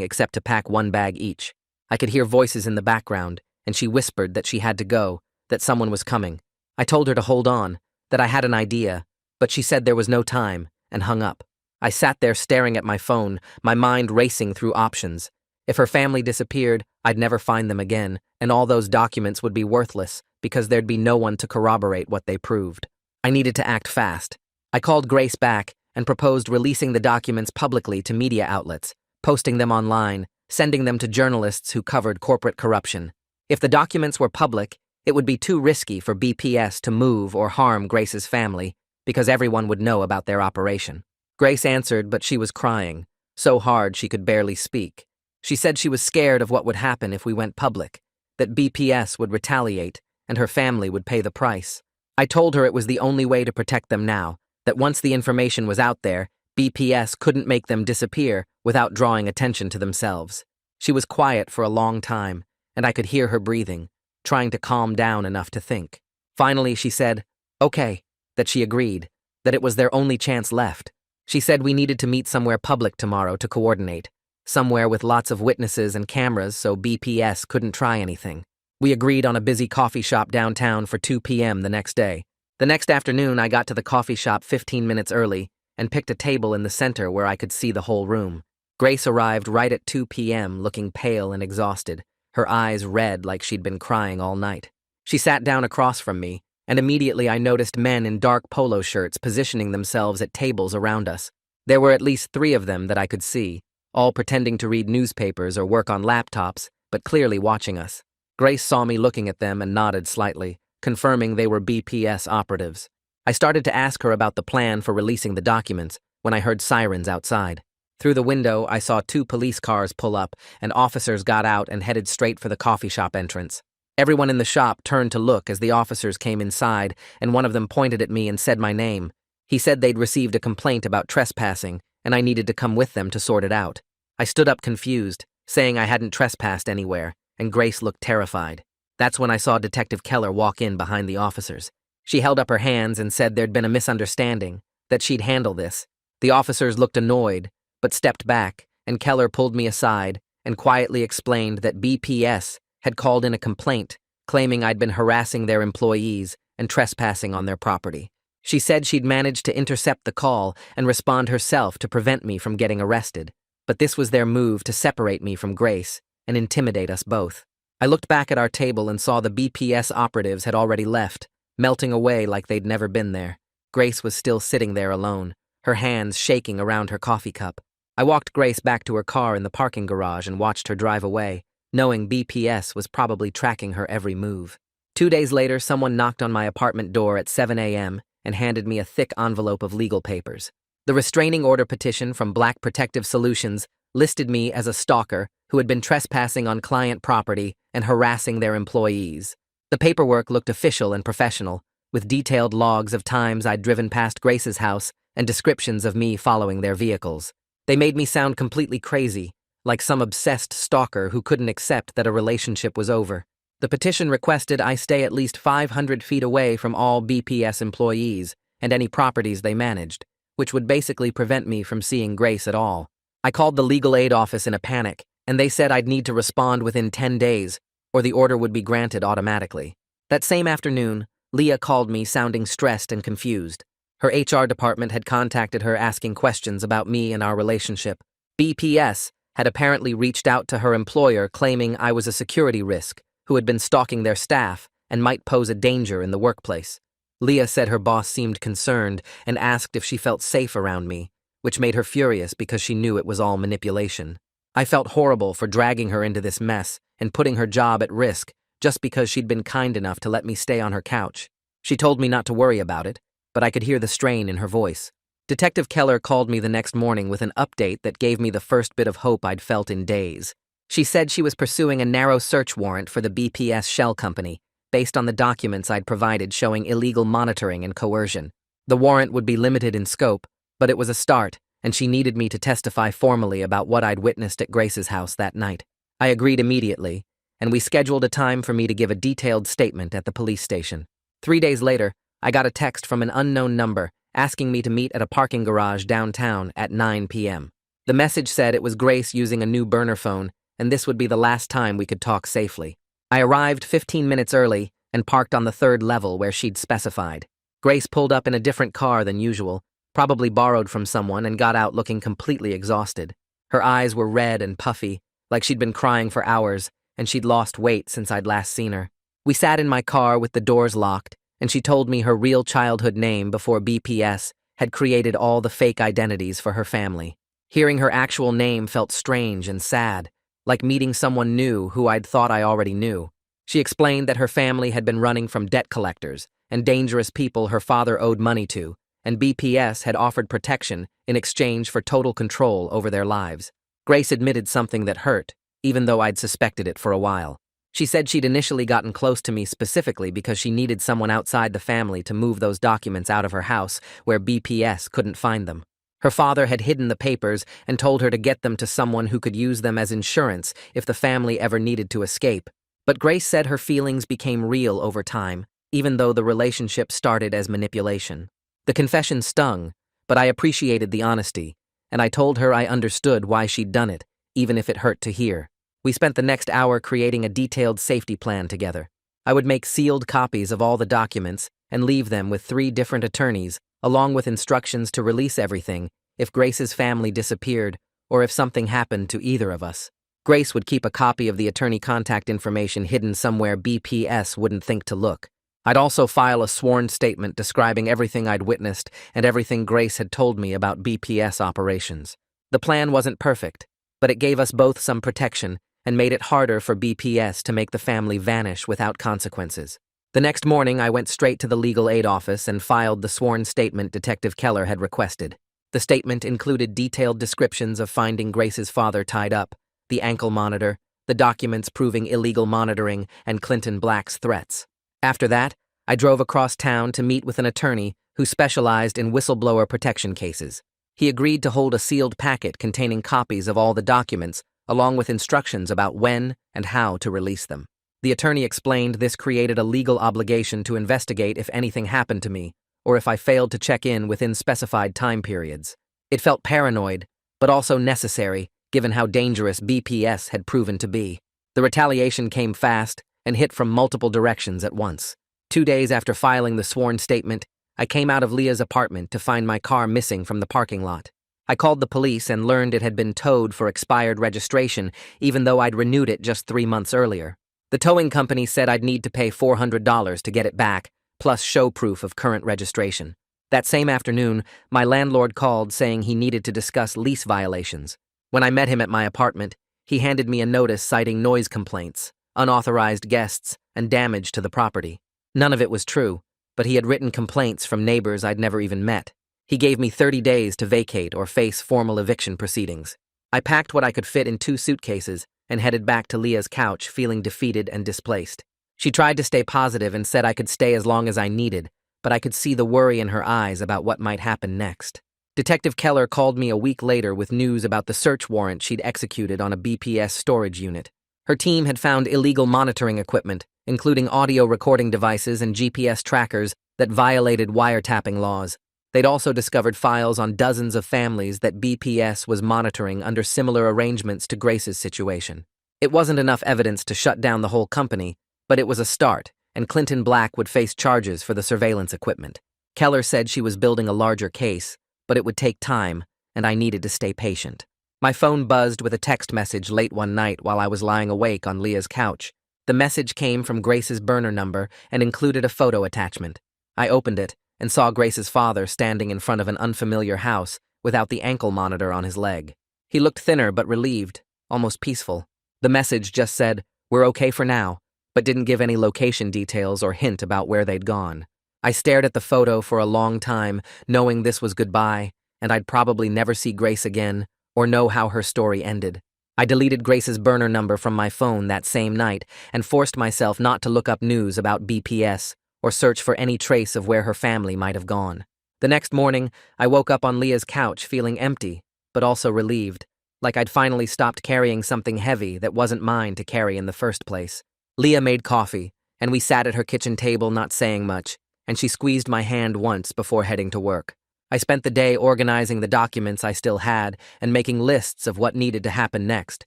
except to pack one bag each. I could hear voices in the background, and she whispered that she had to go, that someone was coming. I told her to hold on, that I had an idea, but she said there was no time, and hung up. I sat there staring at my phone, my mind racing through options. If her family disappeared, I'd never find them again, and all those documents would be worthless because there'd be no one to corroborate what they proved. I needed to act fast. I called Grace back and proposed releasing the documents publicly to media outlets, posting them online, sending them to journalists who covered corporate corruption. If the documents were public, it would be too risky for BPS to move or harm Grace's family because everyone would know about their operation. Grace answered, but she was crying, so hard she could barely speak. She said she was scared of what would happen if we went public, that BPS would retaliate and her family would pay the price. I told her it was the only way to protect them now, that once the information was out there, BPS couldn't make them disappear without drawing attention to themselves. She was quiet for a long time, and I could hear her breathing, trying to calm down enough to think. Finally, she said, okay, that she agreed, that it was their only chance left. She said we needed to meet somewhere public tomorrow to coordinate, somewhere with lots of witnesses and cameras so BPS couldn't try anything. We agreed on a busy coffee shop downtown for 2 p.m. the next day. The next afternoon, I got to the coffee shop 15 minutes early and picked a table in the center where I could see the whole room. Grace arrived right at 2 p.m. looking pale and exhausted, her eyes red like she'd been crying all night. She sat down across from me, and immediately I noticed men in dark polo shirts positioning themselves at tables around us. There were at least 3 of them that I could see, all pretending to read newspapers or work on laptops, but clearly watching us. Grace saw me looking at them and nodded slightly, confirming they were BPS operatives. I started to ask her about the plan for releasing the documents when I heard sirens outside. Through the window, I saw 2 police cars pull up, and officers got out and headed straight for the coffee shop entrance. Everyone in the shop turned to look as the officers came inside, and one of them pointed at me and said my name. He said they'd received a complaint about trespassing, and I needed to come with them to sort it out. I stood up confused, saying I hadn't trespassed anywhere, and Grace looked terrified. That's when I saw Detective Keller walk in behind the officers. She held up her hands and said there'd been a misunderstanding, that she'd handle this. The officers looked annoyed, but stepped back, and Keller pulled me aside and quietly explained that BPS had called in a complaint, claiming I'd been harassing their employees and trespassing on their property. She said she'd managed to intercept the call and respond herself to prevent me from getting arrested, but this was their move to separate me from Grace and intimidate us both. I looked back at our table and saw the BPS operatives had already left, melting away like they'd never been there. Grace was still sitting there alone, her hands shaking around her coffee cup. I walked Grace back to her car in the parking garage and watched her drive away, knowing BPS was probably tracking her every move. 2 days later, someone knocked on my apartment door at 7 a.m. and handed me a thick envelope of legal papers. The restraining order petition from Black Protective Solutions listed me as a stalker who had been trespassing on client property and harassing their employees. The paperwork looked official and professional, with detailed logs of times I'd driven past Grace's house and descriptions of me following their vehicles. They made me sound completely crazy, like some obsessed stalker who couldn't accept that a relationship was over. The petition requested I stay at least 500 feet away from all BPS employees and any properties they managed, which would basically prevent me from seeing Grace at all. I called the legal aid office in a panic, and they said I'd need to respond within 10 days, or the order would be granted automatically. That same afternoon, Leah called me sounding stressed and confused. Her HR department had contacted her asking questions about me and our relationship. BPS had apparently reached out to her employer claiming I was a security risk who had been stalking their staff and might pose a danger in the workplace. Leah said her boss seemed concerned and asked if she felt safe around me, which made her furious because she knew it was all manipulation. I felt horrible for dragging her into this mess and putting her job at risk just because she'd been kind enough to let me stay on her couch. She told me not to worry about it, but I could hear the strain in her voice. Detective Keller called me the next morning with an update that gave me the first bit of hope I'd felt in days. She said she was pursuing a narrow search warrant for the BPS shell company, based on the documents I'd provided showing illegal monitoring and coercion. The warrant would be limited in scope, but it was a start, and she needed me to testify formally about what I'd witnessed at Grace's house that night. I agreed immediately, and we scheduled a time for me to give a detailed statement at the police station. 3 days later, I got a text from an unknown number asking me to meet at a parking garage downtown at 9 p.m. The message said it was Grace using a new burner phone, and this would be the last time we could talk safely. I arrived 15 minutes early and parked on the third level where she'd specified. Grace pulled up in a different car than usual, probably borrowed from someone, and got out looking completely exhausted. Her eyes were red and puffy, like she'd been crying for hours, and she'd lost weight since I'd last seen her. We sat in my car with the doors locked, and she told me her real childhood name before BPS had created all the fake identities for her family. Hearing her actual name felt strange and sad, like meeting someone new who I'd thought I already knew. She explained that her family had been running from debt collectors and dangerous people her father owed money to, and BPS had offered protection in exchange for total control over their lives. Grace admitted something that hurt, even though I'd suspected it for a while. She said she'd initially gotten close to me specifically because she needed someone outside the family to move those documents out of her house where BPS couldn't find them. Her father had hidden the papers and told her to get them to someone who could use them as insurance if the family ever needed to escape. But Grace said her feelings became real over time, even though the relationship started as manipulation. The confession stung, but I appreciated the honesty, and I told her I understood why she'd done it, even if it hurt to hear. We spent the next hour creating a detailed safety plan together. I would make sealed copies of all the documents and leave them with 3 different attorneys, along with instructions to release everything if Grace's family disappeared or if something happened to either of us. Grace would keep a copy of the attorney contact information hidden somewhere BPS wouldn't think to look. I'd also file a sworn statement describing everything I'd witnessed and everything Grace had told me about BPS operations. The plan wasn't perfect, but it gave us both some protection and made it harder for BPS to make the family vanish without consequences. The next morning, I went straight to the legal aid office and filed the sworn statement Detective Keller had requested. The statement included detailed descriptions of finding Grace's father tied up, the ankle monitor, the documents proving illegal monitoring, and Clinton Black's threats. After that, I drove across town to meet with an attorney who specialized in whistleblower protection cases. He agreed to hold a sealed packet containing copies of all the documents, along with instructions about when and how to release them. The attorney explained this created a legal obligation to investigate if anything happened to me, or if I failed to check in within specified time periods. It felt paranoid, but also necessary, given how dangerous BPS had proven to be. The retaliation came fast and hit from multiple directions at once. 2 days after filing the sworn statement, I came out of Leah's apartment to find my car missing from the parking lot. I called the police and learned it had been towed for expired registration, even though I'd renewed it just 3 months earlier. The towing company said I'd need to pay $400 to get it back, plus show proof of current registration. That same afternoon, my landlord called saying he needed to discuss lease violations. When I met him at my apartment, he handed me a notice citing noise complaints, unauthorized guests, and damage to the property. None of it was true, but he had written complaints from neighbors I'd never even met. He gave me 30 days to vacate or face formal eviction proceedings. I packed what I could fit in 2 suitcases and headed back to Leah's couch, feeling defeated and displaced. She tried to stay positive and said I could stay as long as I needed, but I could see the worry in her eyes about what might happen next. Detective Keller called me a week later with news about the search warrant she'd executed on a BPS storage unit. Her team had found illegal monitoring equipment, including audio recording devices and GPS trackers that violated wiretapping laws. They'd also discovered files on dozens of families that BPS was monitoring under similar arrangements to Grace's situation. It wasn't enough evidence to shut down the whole company, but it was a start, and Clinton Black would face charges for the surveillance equipment. Keller said she was building a larger case, but it would take time, and I needed to stay patient. My phone buzzed with a text message late one night while I was lying awake on Leah's couch. The message came from Grace's burner number and included a photo attachment. I opened it and saw Grace's father standing in front of an unfamiliar house without the ankle monitor on his leg. He looked thinner but relieved, almost peaceful. The message just said, "We're okay for now," but didn't give any location details or hint about where they'd gone. I stared at the photo for a long time, knowing this was goodbye, and I'd probably never see Grace again or know how her story ended. I deleted Grace's burner number from my phone that same night and forced myself not to look up news about BPS or search for any trace of where her family might have gone. The next morning, I woke up on Leah's couch feeling empty, but also relieved. like I'd finally stopped carrying something heavy that wasn't mine to carry in the first place. Leah made coffee, and we sat at her kitchen table not saying much, and she squeezed my hand once before heading to work. I spent the day organizing the documents I still had and making lists of what needed to happen next,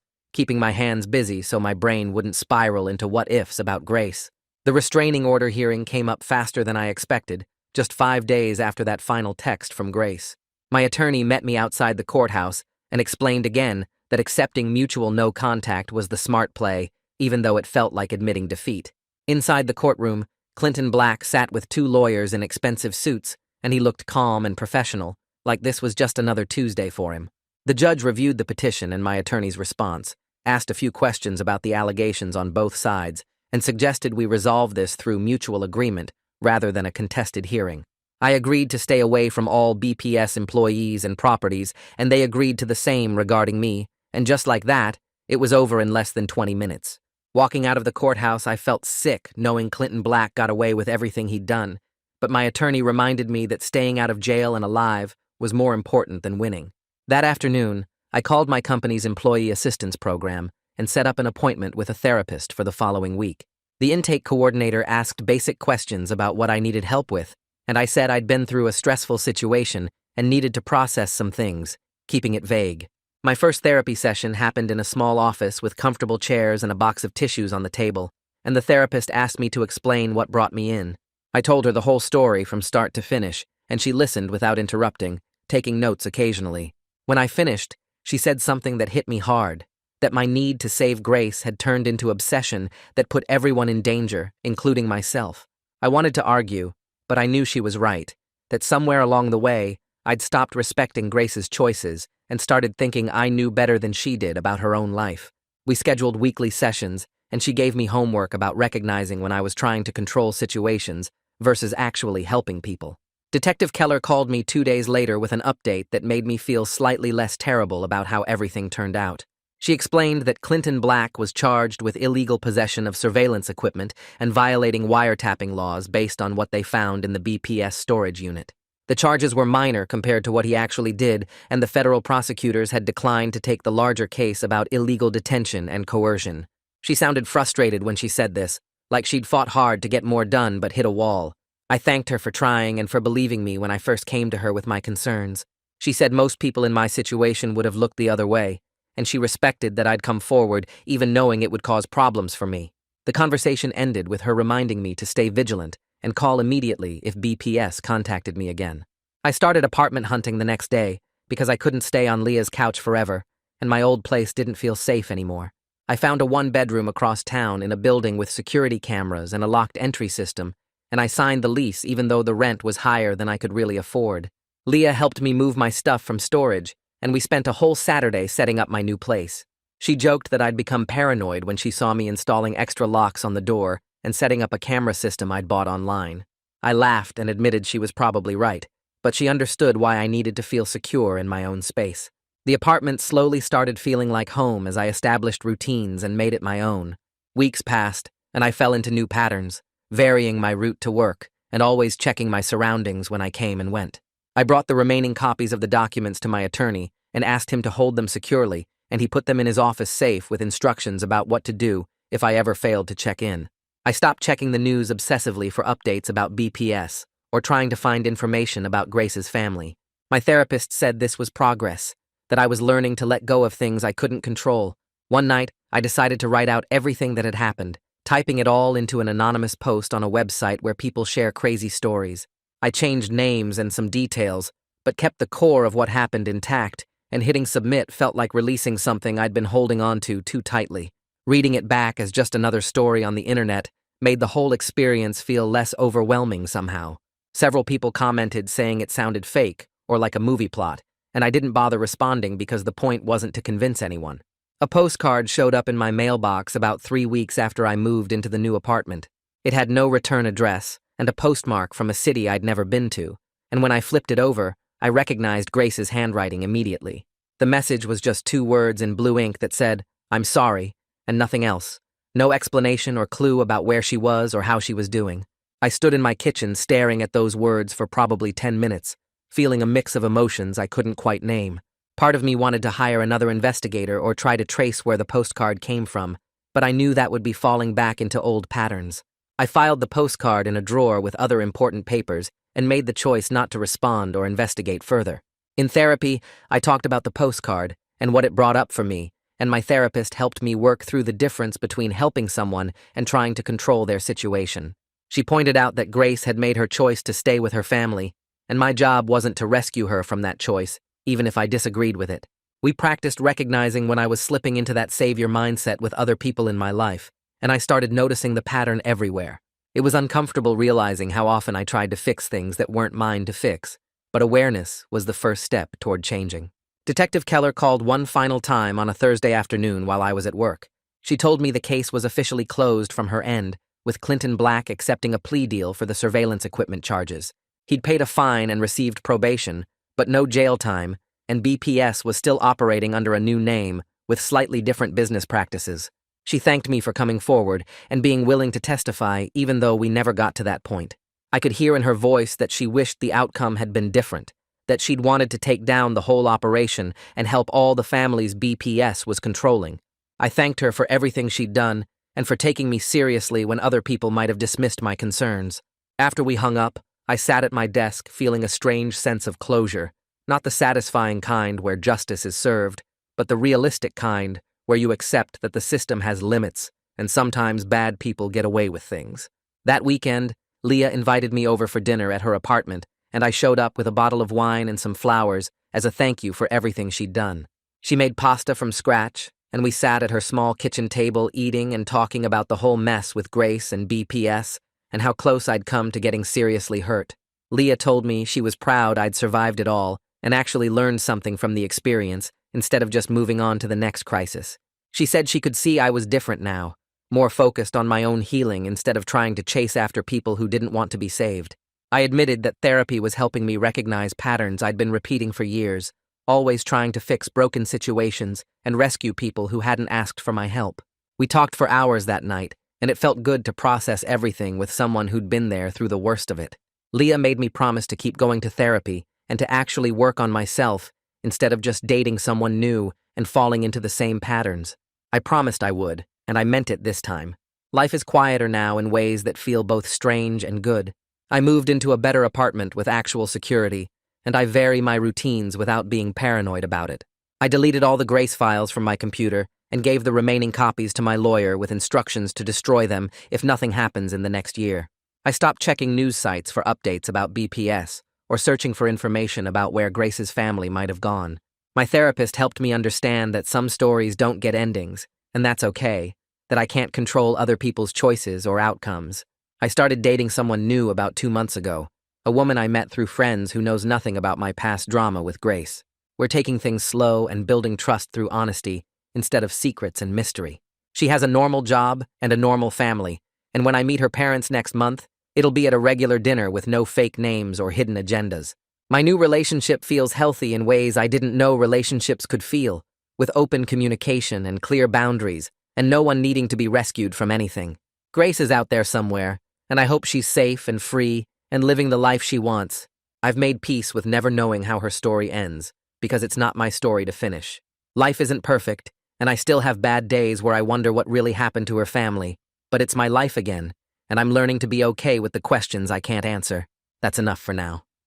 keeping my hands busy so my brain wouldn't spiral into what-ifs about Grace. The restraining order hearing came up faster than I expected, just 5 days after that final text from Grace. My attorney met me outside the courthouse and explained again that accepting mutual no contact was the smart play, even though it felt like admitting defeat. Inside the courtroom, Clinton Black sat with 2 lawyers in expensive suits, and he looked calm and professional, like this was just another Tuesday for him. The judge reviewed the petition and my attorney's response, asked a few questions about the allegations on both sides, and suggested we resolve this through mutual agreement rather than a contested hearing. I agreed to stay away from all BPS employees and properties, and they agreed to the same regarding me, and just like that, it was over in less than 20 minutes. Walking out of the courthouse, I felt sick knowing Clinton Black got away with everything he'd done, but my attorney reminded me that staying out of jail and alive was more important than winning. That afternoon, I called my company's employee assistance program and set up an appointment with a therapist for the following week. The intake coordinator asked basic questions about what I needed help with, and I said I'd been through a stressful situation and needed to process some things, keeping it vague. My first therapy session happened in a small office with comfortable chairs and a box of tissues on the table, and the therapist asked me to explain what brought me in. I told her the whole story from start to finish, and she listened without interrupting, taking notes occasionally. When I finished, she said something that hit me hard, that my need to save Grace had turned into obsession that put everyone in danger, including myself. I wanted to argue, but I knew she was right, that somewhere along the way, I'd stopped respecting Grace's choices and started thinking I knew better than she did about her own life. We scheduled weekly sessions, and she gave me homework about recognizing when I was trying to control situations versus actually helping people. Detective Keller called me 2 days later with an update that made me feel slightly less terrible about how everything turned out. She explained that Clinton Black was charged with illegal possession of surveillance equipment and violating wiretapping laws based on what they found in the BPS storage unit. The charges were minor compared to what he actually did, and the federal prosecutors had declined to take the larger case about illegal detention and coercion. She sounded frustrated when she said this, like she'd fought hard to get more done but hit a wall. I thanked her for trying and for believing me when I first came to her with my concerns. She said most people in my situation would have looked the other way, and she respected that I'd come forward even knowing it would cause problems for me. The conversation ended with her reminding me to stay vigilant and call immediately if BPS contacted me again. I started apartment hunting the next day because I couldn't stay on Leah's couch forever, and my old place didn't feel safe anymore. I found a 1-bedroom across town in a building with security cameras and a locked entry system, and I signed the lease even though the rent was higher than I could really afford. Leah helped me move my stuff from storage, and we spent a whole Saturday setting up my new place. She joked that I'd become paranoid when she saw me installing extra locks on the door and setting up a camera system I'd bought online. I laughed and admitted she was probably right, but she understood why I needed to feel secure in my own space. The apartment slowly started feeling like home as I established routines and made it my own. Weeks passed, and I fell into new patterns, varying my route to work and always checking my surroundings when I came and went. I brought the remaining copies of the documents to my attorney and asked him to hold them securely, and he put them in his office safe with instructions about what to do if I ever failed to check in. I stopped checking the news obsessively for updates about BPS or trying to find information about Grace's family. My therapist said this was progress, that I was learning to let go of things I couldn't control. One night, I decided to write out everything that had happened, typing it all into an anonymous post on a website where people share crazy stories. I changed names and some details, but kept the core of what happened intact, and hitting submit felt like releasing something I'd been holding on to too tightly. Reading it back as just another story on the internet made the whole experience feel less overwhelming somehow. Several people commented saying it sounded fake or like a movie plot, and I didn't bother responding because the point wasn't to convince anyone. A postcard showed up in my mailbox about 3 weeks after I moved into the new apartment. It had no return address and a postmark from a city I'd never been to, and when I flipped it over, I recognized Grace's handwriting immediately. The message was just 2 words in blue ink that said, "I'm sorry," and nothing else. No explanation or clue about where she was or how she was doing. I stood in my kitchen staring at those words for probably 10 minutes, feeling a mix of emotions I couldn't quite name. Part of me wanted to hire another investigator or try to trace where the postcard came from, but I knew that would be falling back into old patterns. I filed the postcard in a drawer with other important papers and made the choice not to respond or investigate further. In therapy, I talked about the postcard and what it brought up for me, and my therapist helped me work through the difference between helping someone and trying to control their situation. She pointed out that Grace had made her choice to stay with her family, and my job wasn't to rescue her from that choice, even if I disagreed with it. We practiced recognizing when I was slipping into that savior mindset with other people in my life, and I started noticing the pattern everywhere. It was uncomfortable realizing how often I tried to fix things that weren't mine to fix, but awareness was the first step toward changing. Detective Keller called one final time on a Thursday afternoon while I was at work. She told me the case was officially closed from her end, with Clinton Black accepting a plea deal for the surveillance equipment charges. He'd paid a fine and received probation, but no jail time, and BPS was still operating under a new name with slightly different business practices. She thanked me for coming forward and being willing to testify even though we never got to that point. I could hear in her voice that she wished the outcome had been different, that she'd wanted to take down the whole operation and help all the families BPS was controlling. I thanked her for everything she'd done and for taking me seriously when other people might have dismissed my concerns. After we hung up, I sat at my desk feeling a strange sense of closure, not the satisfying kind where justice is served, but the realistic kind where you accept that the system has limits and sometimes bad people get away with things. That weekend, Leah invited me over for dinner at her apartment, and I showed up with a bottle of wine and some flowers as a thank you for everything she'd done. She made pasta from scratch, and we sat at her small kitchen table eating and talking about the whole mess with Grace and BPS and how close I'd come to getting seriously hurt. Leah told me she was proud I'd survived it all and actually learned something from the experience instead of just moving on to the next crisis. She said she could see I was different now, more focused on my own healing instead of trying to chase after people who didn't want to be saved. I admitted that therapy was helping me recognize patterns I'd been repeating for years, always trying to fix broken situations and rescue people who hadn't asked for my help. We talked for hours that night, and it felt good to process everything with someone who'd been there through the worst of it. Leah made me promise to keep going to therapy and to actually work on myself instead of just dating someone new and falling into the same patterns. I promised I would, and I meant it this time. Life is quieter now in ways that feel both strange and good. I moved into a better apartment with actual security, and I vary my routines without being paranoid about it. I deleted all the Grace files from my computer and gave the remaining copies to my lawyer with instructions to destroy them if nothing happens in the next year. I stopped checking news sites for updates about BPS or searching for information about where Grace's family might have gone. My therapist helped me understand that some stories don't get endings, and that's okay, that I can't control other people's choices or outcomes. I started dating someone new about 2 months ago, a woman I met through friends who knows nothing about my past drama with Grace. We're taking things slow and building trust through honesty instead of secrets and mystery. She has a normal job and a normal family, and when I meet her parents next month, it'll be at a regular dinner with no fake names or hidden agendas. My new relationship feels healthy in ways I didn't know relationships could feel, with open communication and clear boundaries, and no one needing to be rescued from anything. Grace is out there somewhere, and I hope she's safe and free and living the life she wants. I've made peace with never knowing how her story ends, because it's not my story to finish. Life isn't perfect, and I still have bad days where I wonder what really happened to her family, but it's my life again, and I'm learning to be okay with the questions I can't answer. That's enough for now.